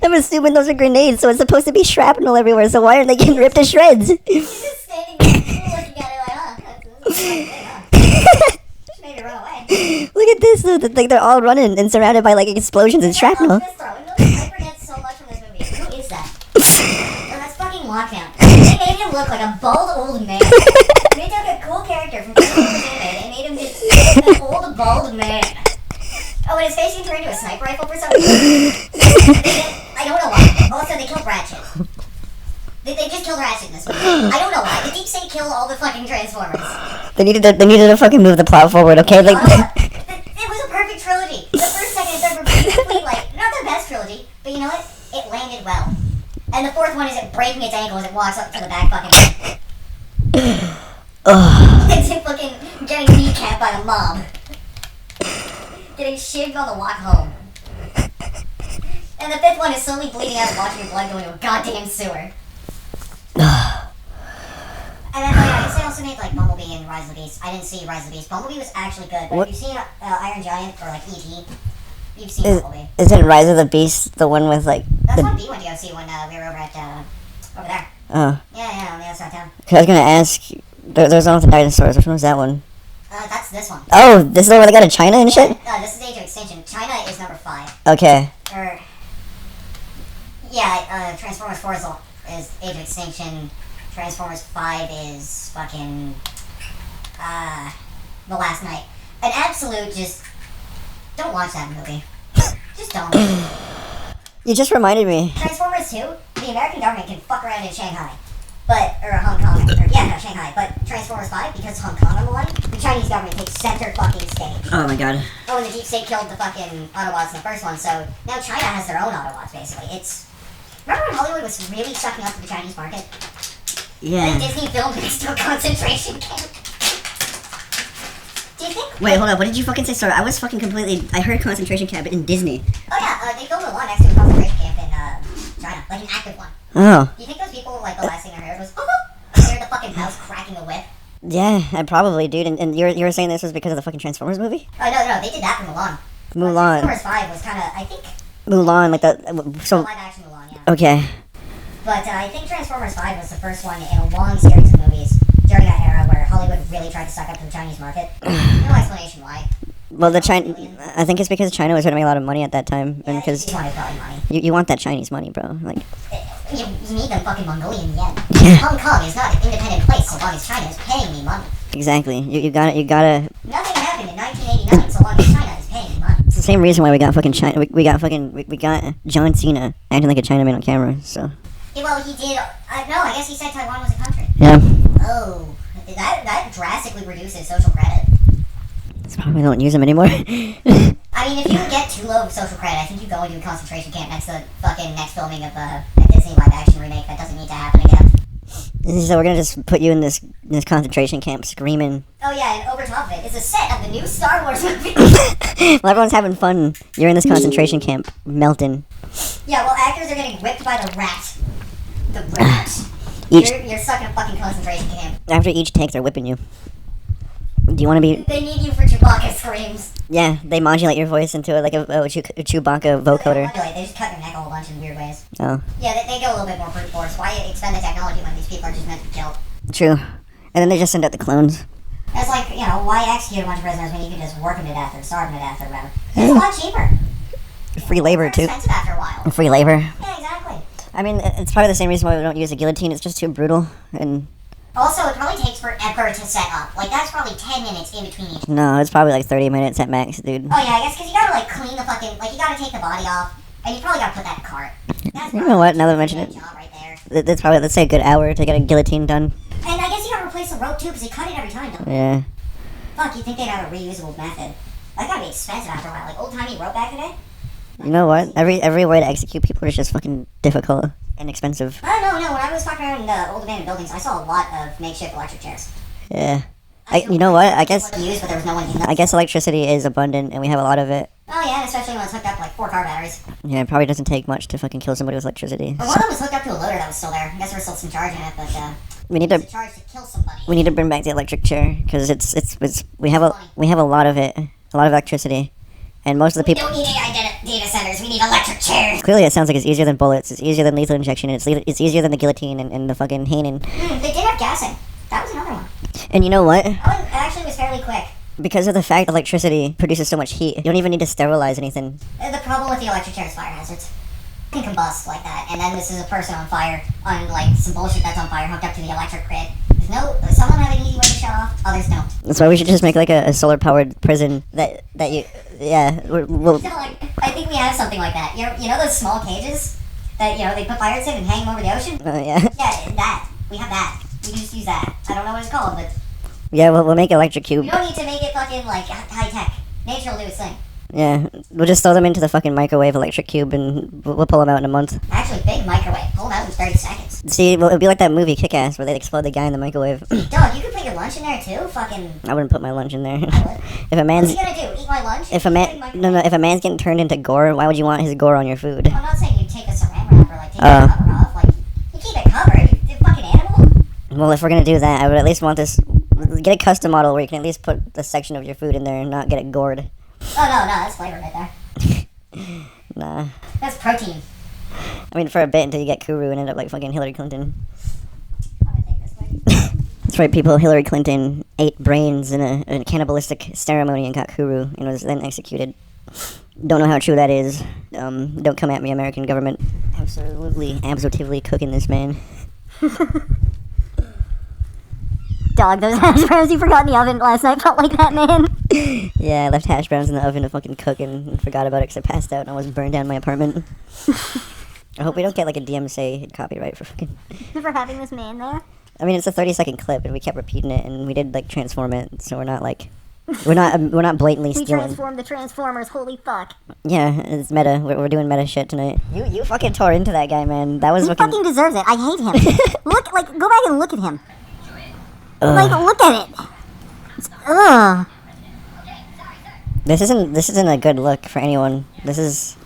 I'm assuming those are grenades, so it's supposed to be shrapnel everywhere, so why aren't they getting ripped to shreds? He's just standing there looking at it like, that's just made me run away. Look at this, though. Like, they're all running and surrounded by, like, explosions and shrapnel. I forget so much from this movie. Who is that? Oh, that's fucking Lockdown. They made him look like a bald old man. They took a cool character from anime and made him just an old bald man. Oh, and his face can turn into a sniper rifle for some reason. I don't know why. Also, they killed Ratchet. They just killed Ratchet in this movie. I don't know why. Did Deep State kill all the fucking Transformers? They needed to fucking move the plot forward, okay? Like, It was a perfect trilogy. The first, second, and third were basically like not the best trilogy, but you know what? It landed well. And the fourth one is it breaking its ankle as it walks up to the back fucking. It's it fucking getting kneecapped by a mob. Getting shivved on the walk home. And the fifth one is slowly bleeding out and watching your blood go into a goddamn sewer. And then, I guess they also made, like, Bumblebee and Rise of the Beast. I didn't see Rise of the Beast. Bumblebee was actually good, but What? if you've seen Iron Giant or, like, E.T., you've seen Bumblebee. Isn't Rise of the Beast the one with, like, That's the... one B went to go see when we were over at, over there. Oh. Yeah, on the other side of town. 'Cause I was gonna ask, there's one with the dinosaurs. Which one was that one? That's this one. Oh, this is the one where they go to China and shit? This is Age of Extinction. China is number 5. Okay. Transformers 4 is Age of Extinction. Transformers 5 is fucking, The Last Night. An absolute just, don't watch that movie. Just don't. You just reminded me. Transformers 2, the American government can fuck around in Shanghai. Or Hong Kong. Shanghai. But Transformers 5, because Hong Kong on the line, the Chinese government takes center fucking stage. Oh my god. Oh, and the Deep State killed the fucking Autobots in the first one, so now China has their own Autobots, basically. Remember when Hollywood was really sucking up to the Chinese market? Yeah. The Disney filmed next to a concentration camp. Do you think? Wait, hold up. What did you fucking say? Sorry, I was fucking completely... I heard concentration camp in Disney. Oh yeah, they filmed a lot next to a concentration camp in China, like an active one. Oh. Do you think those people, like, the last thing they heard was, they heard the fucking mouse cracking a whip? Yeah, I probably, dude. And you were saying this was because of the fucking Transformers movie? Oh, no, they did that for Mulan. Mulan. Transformers 5 was kind of, I think... Mulan, like the... So... Live action Mulan, yeah. Okay. But I think Transformers 5 was the first one in a long series of movies during that era where Hollywood really tried to suck up to the Chinese market. No explanation why. Well, I think it's because China was trying to make a lot of money at that time, and because you wanted probably money. you want that Chinese money, bro. Like, You need them fucking Mongolian yen. Hong Kong is not an independent place so long as China is paying me money. exactly. You gotta. Nothing happened in 1989 so long as China is paying me money. It's the same reason why we got fucking China. We got John Cena acting like a Chinaman on camera. So. Yeah, well, he did. No, I guess he said Taiwan was a country. Yeah. Oh, that drastically reduces social credit. That's probably why we don't use them anymore. I mean, if you get too low of social credit, I think you go into a concentration camp next to the fucking next filming of a Disney live action remake that doesn't need to happen again. So we're gonna just put you in this concentration camp screaming. Oh yeah, and over top of it is a set of the new Star Wars movie. Well, everyone's having fun. You're in this concentration camp, melting. Yeah, well, actors are getting whipped by the rat. The rat. You're stuck in a fucking concentration camp. After each take, they're whipping you. Do you want to be... They need you for Chewbacca screams. Yeah, they modulate your voice into a Chewbacca vocoder. They just cut your neck a whole bunch in weird ways. Oh. Yeah, they go a little bit more brute force. Why expend the technology when these people are just meant to be killed? True. And then they just send out the clones. It's like, why execute a bunch of prisoners when you can just work them to death or starve them to death or whatever? It's a lot cheaper. Free labor, too. Expensive after a while. Free labor. Yeah, exactly. I mean, it's probably the same reason why we don't use a guillotine. It's just too brutal. And also, it probably takes forever to set up. Like, that's probably 10 minutes in between each. No, it's probably like 30 minutes at max, dude. Oh, yeah, I guess because you gotta, like, clean the fucking... Like, you gotta take the body off, And you probably gotta put that in cart. That's You know what, now that I mention a it, job right there. that's probably, let's say, a good hour to get a guillotine done. And I guess you gotta replace the rope too, because they cut it every time, don't Yeah. Fuck, you'd think they'd have a reusable method. That gotta be expensive after a while. Like old-timey rope back in the day? You know what? Every way to execute people is just fucking difficult and expensive. Oh, no. When I was walking around in the old abandoned buildings, I saw a lot of makeshift electric chairs. Yeah. You know what? I guess Used, but there was no one in them. I guess electricity is abundant and we have a lot of it. Oh, yeah, and especially when it's hooked up to, like, 4 car batteries. Yeah, it probably doesn't take much to fucking kill somebody with electricity. But one of them was hooked up to a loader that was still there. I guess there was still some charge in it, but, We need the to charge to kill somebody. we need to bring back the electric chair because it's we have a lot of it, a lot of electricity, and most of the We people. don't need AI data centers, we need electric chairs. Clearly, it sounds like it's easier than bullets. It's easier than lethal injection. And it's easier than the guillotine and the fucking haning. They did have gassing. That was another one. And you know what? That one actually was fairly quick. Because of the fact electricity produces so much heat, you don't even need to sterilize anything. The problem with the electric chair is fire hazards. It can combust like that, and then this is a person on fire, on like some bullshit that's on fire hooked up to the electric grid. There's no, some of them have an easy way to shut off, others don't. That's why we should just make like a solar powered prison that you, yeah. We'll, So like, I think we have something like that. You know those small cages that they put pirates in and hang them over the ocean? yeah. Yeah, that. We have that. We can just use that. I don't know what it's called, but Yeah, we'll make electric cube. we don't need to make it fucking like high tech. Nature will do its thing. Yeah, we'll just throw them into the fucking microwave electric cube and we'll pull them out in a month. Actually, big microwave. Pull them out in 30 seconds. See, well, it'd be like that movie Kick-Ass where they'd explode the guy in the microwave. Dog, you could put your lunch in there too. Fucking. I wouldn't put my lunch in there. I would. If a What's man's he gonna do? Eat my lunch? if a man if a man's getting turned into gore, why would you want his gore on your food? I'm not saying you take a saran wrap or like take the cover off. Like you keep it covered. You fucking animal. Well, if we're gonna do that, I would at least want this. Get a custom model where you can at least put the section of your food in there and not get it gored. Oh no, that's flavor right there. Nah. That's protein. I mean, for a bit until you get Kuru and end up like fucking Hillary Clinton. I'm gonna take this way. That's right, people. Hillary Clinton ate brains in a cannibalistic ceremony and got Kuru and was then executed. Don't know how true that is. Don't come at me, American government. Absolutely cooking this man. Dog, those hash browns you forgot in the oven last night felt like that, man. Yeah, I left hash browns in the oven to fucking cook and forgot about it because I passed out and I almost burned down my apartment. I hope we don't get like a DMCA copyright for fucking... For having this man there. I mean, it's a 30-second clip and we kept repeating it and we did like transform it, so we're not like... We're not blatantly We stealing. transformed the Transformers, holy fuck. Yeah, it's meta. We're doing meta shit tonight. You fucking tore into that guy, man. That was He fucking... fucking deserves it. I hate him. Look, like, go back and look at him. Like, look at it. Ugh. This isn't a good look for anyone. This is...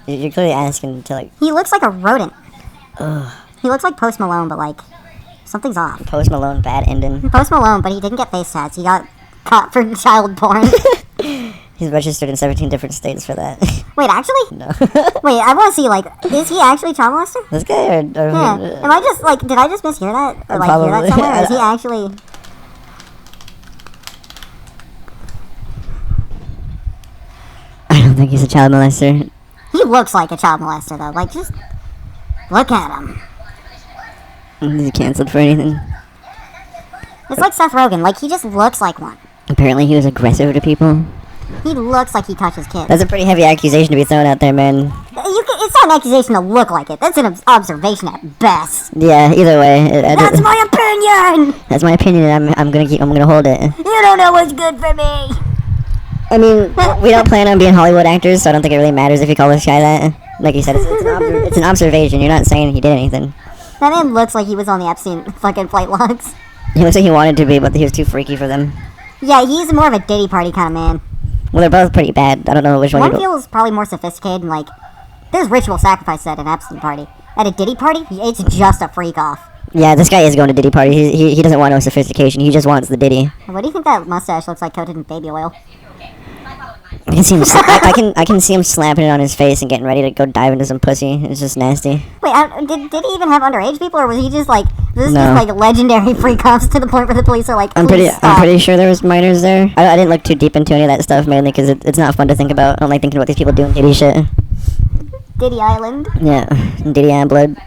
You're clearly asking to like... He looks like a rodent. Ugh. He looks like Post Malone, but like, something's off. Post Malone, bad ending. Post Malone, but he didn't get face tats. He got caught for child porn. He's registered in 17 different states for that. Wait, actually? No. Wait, I want to see, like, is he actually a child molester? This guy or Yeah. Am I just, like, did I just mishear that? Or, like, hear Probably. that somewhere? Or is he actually... I don't think he's a child molester. He looks like a child molester, though. Like, just look at him. He's canceled for anything. It's like Seth Rogen. Like, he just looks like one. Apparently he was aggressive to people. He looks like he touches kids. That's a pretty heavy accusation to be thrown out there, man. It's not an accusation to look like it. That's an observation at best. Yeah, either way. That's my opinion! That's my opinion, and I'm gonna hold it. You don't know what's good for me! I mean, we don't plan on being Hollywood actors, so I don't think it really matters if you call this guy that. Like you said, it's an observation. You're not saying he did anything. That man looks like he was on the Epstein fucking flight logs. He looks like he wanted to be, but he was too freaky for them. Yeah, he's more of a Diddy Party kind of man. Well, they're both pretty bad. I don't know which one. One feels probably more sophisticated and like, there's ritual sacrifice at an Epstein party. At a Diddy party, it's just a freak off. Yeah, this guy is going to Diddy party. He doesn't want no sophistication. He just wants the Diddy. What do you think that mustache looks like coated in baby oil? I can see him. I can see him slapping it on his face and getting ready to go dive into some pussy. It's just nasty. Wait, did he even have underage people, or was he just like this is No. just like legendary freak offs to the point where the police are like, I'm "Please stop." pretty sure there was minors there. I didn't look too deep into any of that stuff mainly because it's not fun to think about. I don't like thinking about these people doing Diddy shit. Diddy Island. Yeah, Diddy and blood.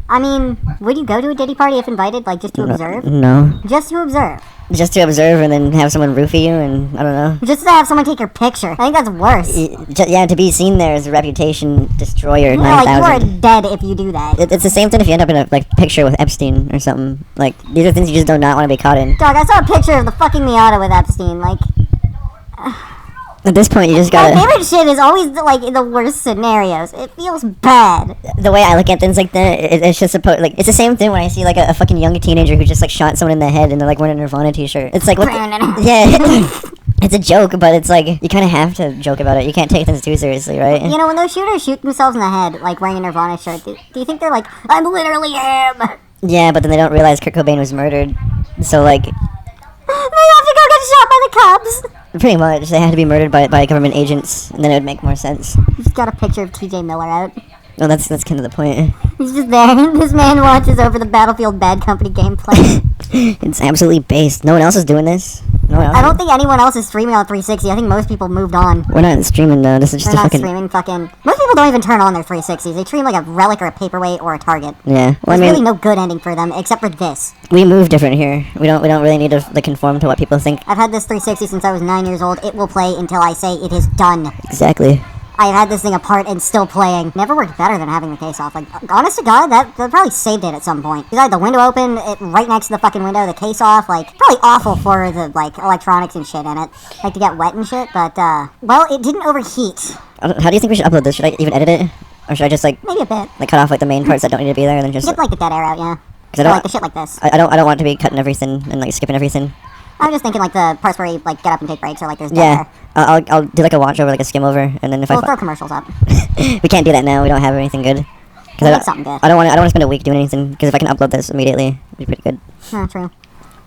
I mean, would you go to a Diddy party if invited, like just to observe? No. Just to observe. Just to observe and then have someone roofie you, and I don't know. Just to have someone take your picture. I think that's worse. Yeah, to be seen there as a reputation destroyer. You 9,000. are dead if you do that. It's the same thing if you end up in a picture with Epstein or something. Like, these are things you just do not want to be caught in. Dog, I saw a picture of the fucking Miata with Epstein. Like, at this point, you just my gotta. favorite shit is always in the worst scenarios. It feels bad. The way I look at things like that, it's just supposed it's the same thing when I see like a fucking young teenager who just like shot someone in the head and they're like wearing a Nirvana t-shirt. It's like what? Yeah. It's a joke, but it's like you kind of have to joke about it. You can't take things too seriously, right? You know, when those shooters shoot themselves in the head, like wearing a Nirvana shirt, do you think they're like, I'm literally him? Yeah, but then they don't realize Kurt Cobain was murdered, so like. They have to go get shot by the cops. Pretty much, they had to be murdered by government agents, and then it would make more sense. He's got a picture of T.J. Miller out. No, that's kind of the point. He's just there. This man watches over the Battlefield Bad Company gameplay. It's absolutely based. No one else is doing this. No one else. I don't think anyone else is streaming on 360. I think most people moved on. We're not streaming though. This is just They're a not fucking. streaming fucking. Most people don't even turn on their 360s. They treat them like a relic or a paperweight or a target. Yeah. Well, There's I mean, really no good ending for them except for this. we move different here. We don't really need to conform to what people think. I've had this 360 since I was 9 years old. It will play until I say it is done. Exactly. I've had this thing apart and still playing. Never worked better than having the case off. Like, honest to God, that probably saved it at some point. Because I had the window open, it right next to the fucking window, the case off. Like, probably awful for the, like, electronics and shit in it. Like, to get wet and shit, but, well, it didn't overheat. How do you think we should upload this? Should I even edit it? Or should I just, like, Maybe a bit. cut off, like, the main parts that don't need to be there and then just... Get, like, the dead air out, yeah. 'Cause I don't- Or, like, the shit like this. I don't want to be cutting everything and, like, skipping everything. I'm just thinking, like, the parts where you, like, get up and take breaks or, like, there's dead Yeah. air. I'll do, like, a watch over, like, a skim over, and then if We'll throw commercials up. we can't do that now. We don't have anything good. We'll make something good. I don't want to spend a week doing anything, because if I can upload this immediately, it'd be pretty good. Oh, true.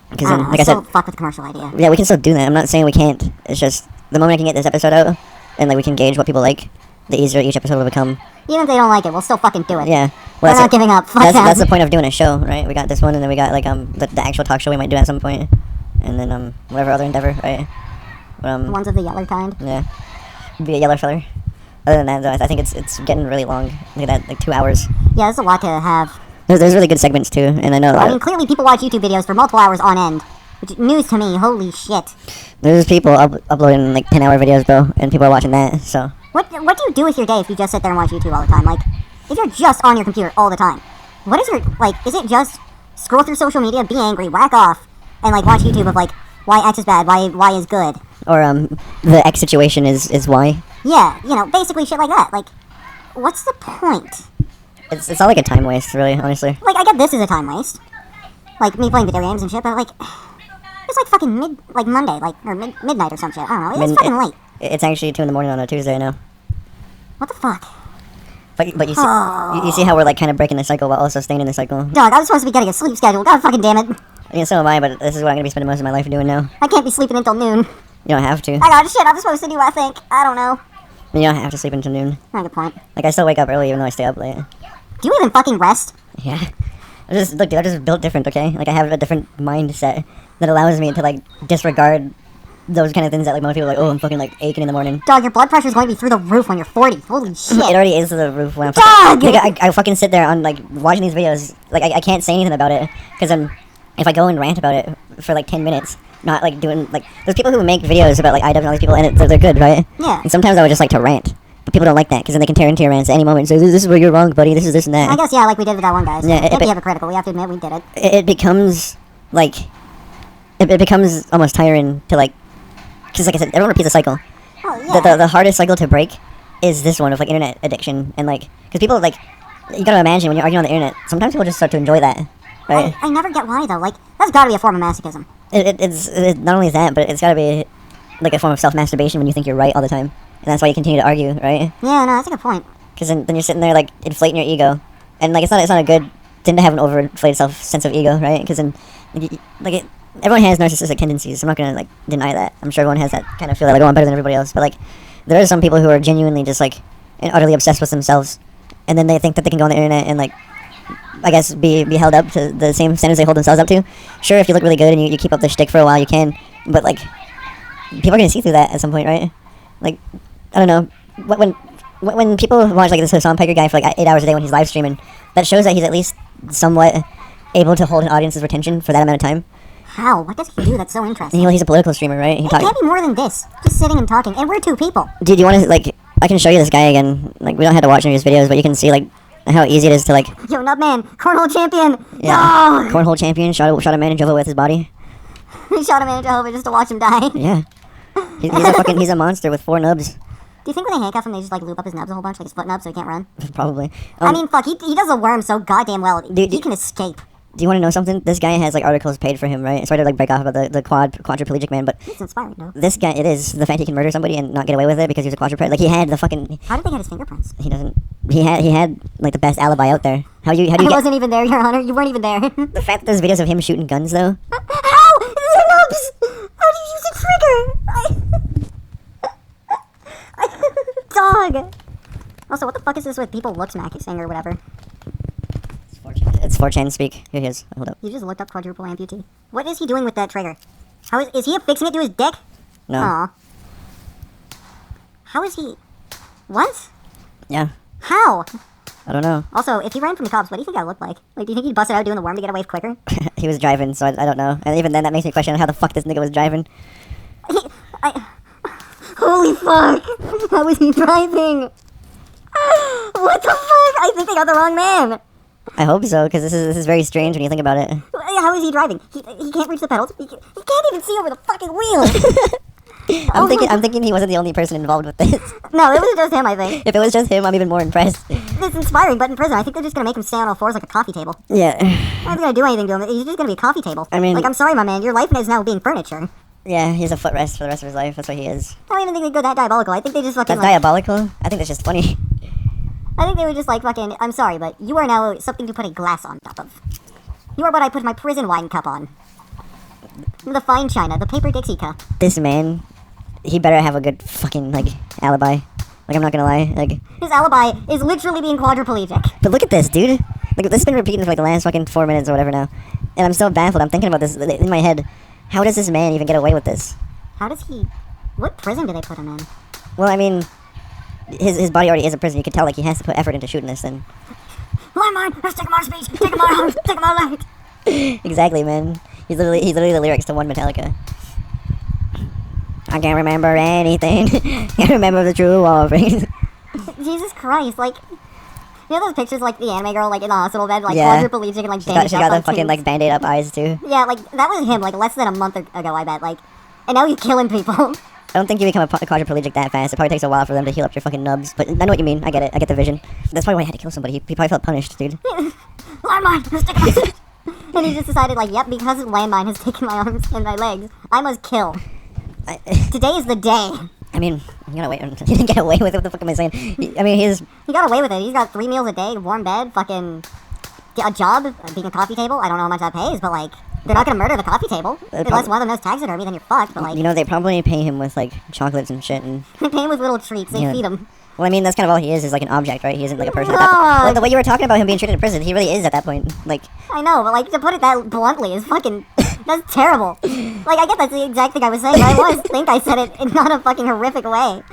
Because I then, don't know, like I still said, fuck with the commercial idea. yeah, we can still do that. I'm not saying we can't. It's just the moment I can get this episode out, and like we can gauge what people like, the easier each episode will become. Even if they don't like it, we'll still fucking do it. Yeah, We're not giving up. Fuck them. that's the point of doing a show, right? We got this one, and then we got like the actual talk show we might do at some point, and then whatever other endeavor, right? But, Ones of the yeller kind. yeah, be a yeller feller. Other than that, though, I think it's getting really long. Look at that, like 2 hours. Yeah, there's a lot to have. There's really good segments too, and I know I mean, clearly people watch YouTube videos for multiple hours on end. Which is news to me. Holy shit. there's people uploading like 10-hour videos, bro, and people are watching that. So What do you do with your day if you just sit there and watch YouTube all the time? Like, if you're just on your computer all the time, what is your, like, is it just scroll through social media, be angry, whack off, and, like, watch YouTube of, like, why X is bad, why is good? or the X situation is why. Yeah, you know, basically shit like that. Like, what's the point? It's all like a time waste, really, honestly. Like, I get this is a time waste. Like, me playing video games and shit, but, like, it's like fucking Monday, like, or midnight or some shit. I don't know, it's fucking late. It's actually 2 in the morning on a Tuesday now. What the fuck? But you see, you see how we're like kind of breaking the cycle while also staying in the cycle. Dog, I was supposed to be getting a sleep schedule. God fucking damn it. I mean, so am I, but this is what I'm gonna be spending most of my life doing now. I can't be sleeping until noon. You don't have to. I got shit I'm supposed to do, I think. I don't know. You don't have to sleep until noon. Not a good point. Like I still wake up early even though I stay up late. Do you even fucking rest? Yeah. Look, dude, I'm just built different, okay? Like I have a different mindset that allows me to like disregard those kind of things that like most people are like, oh, I'm fucking like aching in the morning. Dog, your blood pressure's going to be through the roof when you're 40. Holy shit. It already is to the roof when I'm Dog! like, I fucking sit there on like watching these videos. Like I can't say anything about it because if I go and rant about it for like 10 minutes, not like doing like there's people who make videos about like IW and all these people and they're good, right? Yeah. And sometimes I would just like to rant, but people don't like that because then they can tear into your rants at any moment and say this is where you're wrong, buddy. This is this and that. I guess, yeah, like we did with that one guy. So Yeah, can't be hypocritical. We have to admit we did it. It becomes like it becomes almost tiring to like because like I said, everyone repeats the cycle. Oh, yeah. The hardest cycle to break is this one of like internet addiction and like because people like you gotta imagine when you're arguing on the internet, sometimes people just start to enjoy that, right? I never get why, though. Like, that's gotta be a form of masochism. It's not only that, but it's gotta be like a form of self-masturbation when you think you're right all the time, and that's why you continue to argue, right? Yeah, no, that's a good point. Because then you're sitting there like inflating your ego, and like it's not a good thing to have an overinflated sense of ego, right? Because then everyone has narcissistic tendencies. I'm not gonna like deny that. I'm sure everyone has that kind of feel that like oh I'm better than everybody else, but like there are some people who are genuinely just like and utterly obsessed with themselves, and then they think that they can go on the internet and like I guess be held up to the same standards they hold themselves up to. Sure, if you look really good and you keep up the shtick for a while, you can, but like people are gonna see through that at some point, right? Like I don't know when people watch like this Hassan Piker guy for like 8 hours a day when he's live streaming, that shows that he's at least somewhat able to hold an audience's retention for that amount of time. How? What does he do that's so interesting? He's a political streamer, right? It can't be more than this. Just sitting and talking. And we're two people. Dude, you want to, like, I can show you this guy again. Like, we don't have to watch any of his videos, but you can see, like, how easy it is to, like... Yo, Nub-man, cornhole champion! Yeah. No! Cornhole champion, shot a man in Jehovah with his body. He shot a man in Jehovah just to watch him die. Yeah. He's a monster with 4 nubs. Do you think when they handcuff him, they just, like, loop up his nubs a whole bunch, like his foot nubs, so he can't run? Probably. I mean, fuck, he does a worm so goddamn well. Dude, he can escape. Do you want to know something? This guy has, like, articles paid for him, right? Sorry to, like, break off about the quadriplegic man, but... It's inspiring, though. This guy, it is. The fact he can murder somebody and not get away with it because he was a quadriplegic. Like, he had the fucking... How did they get his fingerprints? He doesn't... He had, like, the best alibi out there. How do you I get... wasn't even there, Your Honor. You weren't even there. The fact that there's videos of him shooting guns, though... How? These are nubs! How do you use a trigger? Dog! Also, what the fuck is this with people looksmacking or whatever? It's 4chan speak. Here he is. Hold up. You just looked up quadruple amputee. What is he doing with that trigger? How is he affixing it to his dick? No. Aw. How is he... What? Yeah. How? I don't know. Also, if he ran from the cops, what do you think that looked like? Like, do you think he'd bust it out doing the worm to get away quicker? He was driving, so I don't know. And even then, that makes me question how the fuck this nigga was driving. Holy fuck! How was he driving? What the fuck? I think they got the wrong man. I hope so, because this is very strange when you think about it. How is he driving? He can't reach the pedals. He can't even see over the fucking wheel. I'm thinking he wasn't the only person involved with this. No, it was just him, I think. If it was just him, I'm even more impressed. It's inspiring, but in prison, I think they're just gonna make him stay on all fours like a coffee table. Yeah. They're not gonna do anything to him. He's just gonna be a coffee table. I mean... Like, I'm sorry, my man. Your life is now being furniture. Yeah, he's a footrest for the rest of his life. That's what he is. I don't even think they go that diabolical. I think they just fucking, That's diabolical? I think that's just funny. I think they were just like, fucking, I'm sorry, but you are now something to put a glass on top of. You are what I put my prison wine cup on. The fine china, the paper Dixie cup. This man, he better have a good fucking, like, alibi. Like, I'm not gonna lie. Like, his alibi is literally being quadriplegic. but look at this, dude. Like, this has been repeating for, like, the last fucking 4 minutes or whatever now. And I'm so baffled. I'm thinking about this in my head. How does this man even get away with this? How does he... What prison do they put him in? Well, I mean... His body already is a prison. You can tell, like, he has to put effort into shooting this thing. Mine, let's take him on speech, take him on arms, take him on legs. Exactly, man. He's literally the lyrics to one Metallica. I can't remember anything. Can't remember the true offerings. Jesus Christ, like... You know those pictures, like, the anime girl, like, in the hospital bed, like, Yeah. quadriplegic and, like, She bandaged got up the on fucking, tubes. like, Band-Aid up eyes, too. Yeah, like, that was him, like, less than a month ago, I bet, like... And now he's killing people. I don't think you become a quadriplegic that fast. It probably takes a while for them to heal up your fucking nubs. But I know what you mean. I get it. I get the vision. That's probably why he had to kill somebody. He probably felt punished, dude. Landmine, let's take him on speech. And he just decided, like, yep, because landmine has taken my arms and my legs, I must kill. Today is the day. I mean, you got away. He didn't get away with it. What the fuck am I saying? He got away with it. He's got 3 meals a day, warm bed, fucking... a job, being a coffee table. I don't know how much that pays, but, like... They're not gonna murder the coffee table. Unless one of them knows taxidermy, then you're fucked, but, like... You know, they probably pay him with, like, chocolates and shit, and... They pay him with little treats. They Yeah. feed him. Well, I mean, that's kind of all he is like an object, right? He isn't, like, a person. God. Like, the way you were talking about him being treated in prison, he really is at that point. Like... I know, but, like, to put it that bluntly is fucking... That's terrible. Like, I get that's the exact thing I was saying, but I think I said it in not a fucking horrific way.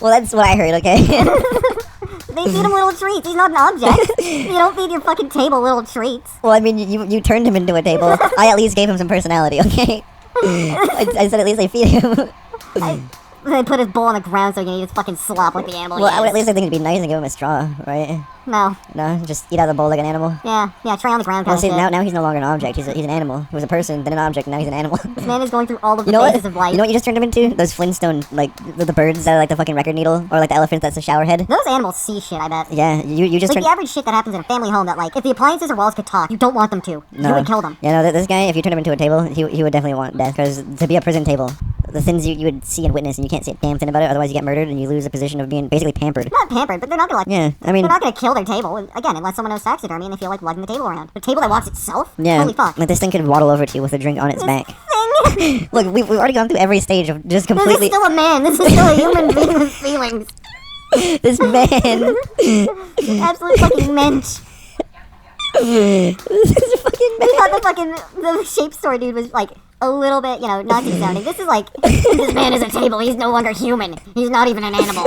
Well, that's what I heard, okay? They feed him little treats. He's not an object. You don't feed your fucking table little treats. Well, I mean, you turned him into a table. I at least gave him some personality, okay? I said at least they feed him. They put his bowl on the ground so he can eat his fucking slop like the animal. Well, he I would is. at least think it'd be nice and give him a straw, right? No. No, just eat out of the bowl like an animal. Yeah, tray on the ground Well, kind see, of shit. now he's no longer an object. He's an animal. He was a person, then an object, now he's an animal. This man is going through all of the You know phases what? of life. You know what you just turned him into? Those Flintstone, like, the birds that are like the fucking record needle, or like the elephant that's the shower head. Those animals see shit, I bet. Yeah, you just Like turned... the average shit that happens in a family home that, like, if the appliances or walls could talk, you don't want them to. You would kill them. Yeah, no, this guy, if you turn him into a table, he would definitely want death, because to be a prison table, the things you would see and witness, and you can't say a damn thing about it, otherwise you get murdered, and you lose the position of being basically pampered. Not pampered, but they're not gonna, like... Yeah, I mean... They're not gonna kill their table, again, unless someone knows taxidermy and they feel like lugging the table around. The table that walks itself? Yeah, Holy fuck. like this thing could waddle over to you with a drink on its back. Thing. Look, we've already gone through every stage of just This is completely... still a man. This is still a human being with feelings. This man... Absolute fucking mensch. This is fucking I thought the shape store dude was like a little bit, you know, Nazi sounding. This is like, this man is a table. He's no longer human. He's not even an animal.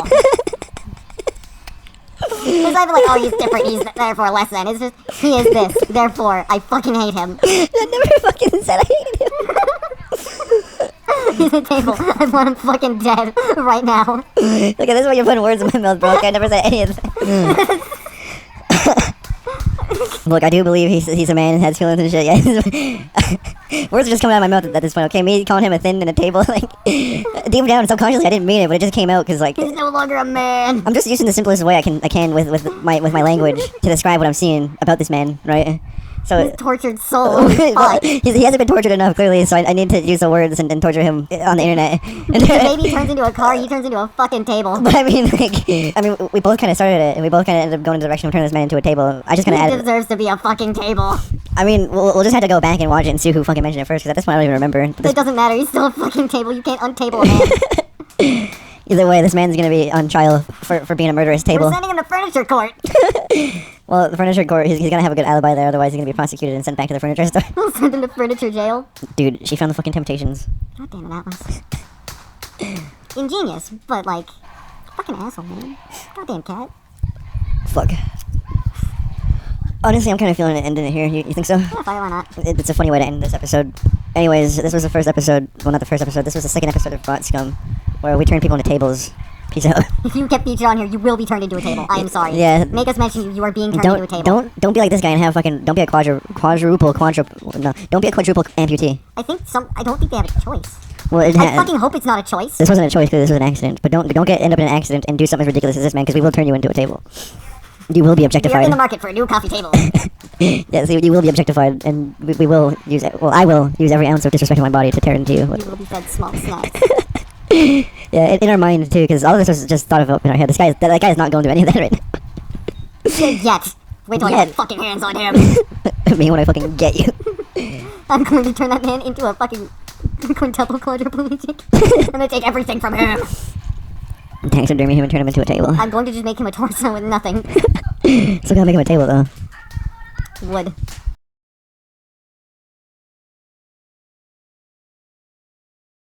It's not even like, oh, he's different, he's therefore less than. It's just, he is this, therefore, I fucking hate him. I never fucking said I hated him. He's a table. I want him fucking dead right now. Look at this, where you're putting words in my mouth, bro. I never said any of that. Look, I do believe he's a man and has feelings and shit. Yeah, words are just coming out of my mouth at this point. Okay, me calling him a thin and a table, like deep down subconsciously, I didn't mean it, but it just came out because like He's no longer a man. I'm just using the simplest way I can with my language to describe what I'm seeing about this man, right? So Tortured soul. well, he hasn't been tortured enough, clearly, so I need to use the words and torture him on the internet. The baby turns into a car, he turns into a fucking table. But I mean, we both kind of started it, and we both kind of ended up going in the direction of turning this man into a table. I just kind of He added. deserves to be a fucking table. I mean, we'll just have to go back and watch it and see who fucking mentioned it first, because at this point I don't even remember. It doesn't matter, he's still a fucking table. You can't untable a man. Either way, this man's gonna be on trial for being a murderous We're table. sending him to furniture court. Well, the furniture court, he's gonna have a good alibi there, otherwise he's gonna be prosecuted and sent back to the furniture store. We'll send him to furniture jail. Dude, she found the fucking Temptations. God damn it, Atlas. Ingenious, but like, fucking asshole, man. Goddamn cat. Fuck. Honestly, I'm kind of feeling it ending it here. You think so? Yeah, fuck it, why not? It's a funny way to end this episode. Anyways, this was the first episode. Well, not the first episode. This was the second episode of RotScum, where we turn people into tables. Peace out. If you get featured on here, you will be turned into a table. I am sorry. Yeah. Make us mention you. You are being turned into a table. Don't be like this guy and have fucking. Don't be a quadruple. No, don't be a quadruple amputee. I don't think they have a choice. Well, I fucking hope it's not a choice. This wasn't a choice because this was an accident. But don't end up in an accident and do something as ridiculous as this, man, because we will turn you into a table. You will be We are objectified. in the market for a new coffee table. Yes, you will be objectified, and we will use it. Well, I will use every ounce of disrespect in my body to turn into you. You will be fed small snacks. Yeah, in our mind too, because all of this was just thought of up in our head. That guy is not going through any of that right now. Yet. Wait till I Yet. get fucking hands on him. Me when I fucking get you. I'm going to turn that man into a fucking quintuple quadriplegic. I'm going to take everything from him. Taxidermy him and turn him into a table. I'm going to just make him a torso with nothing. Still gotta make him a table though. Wood.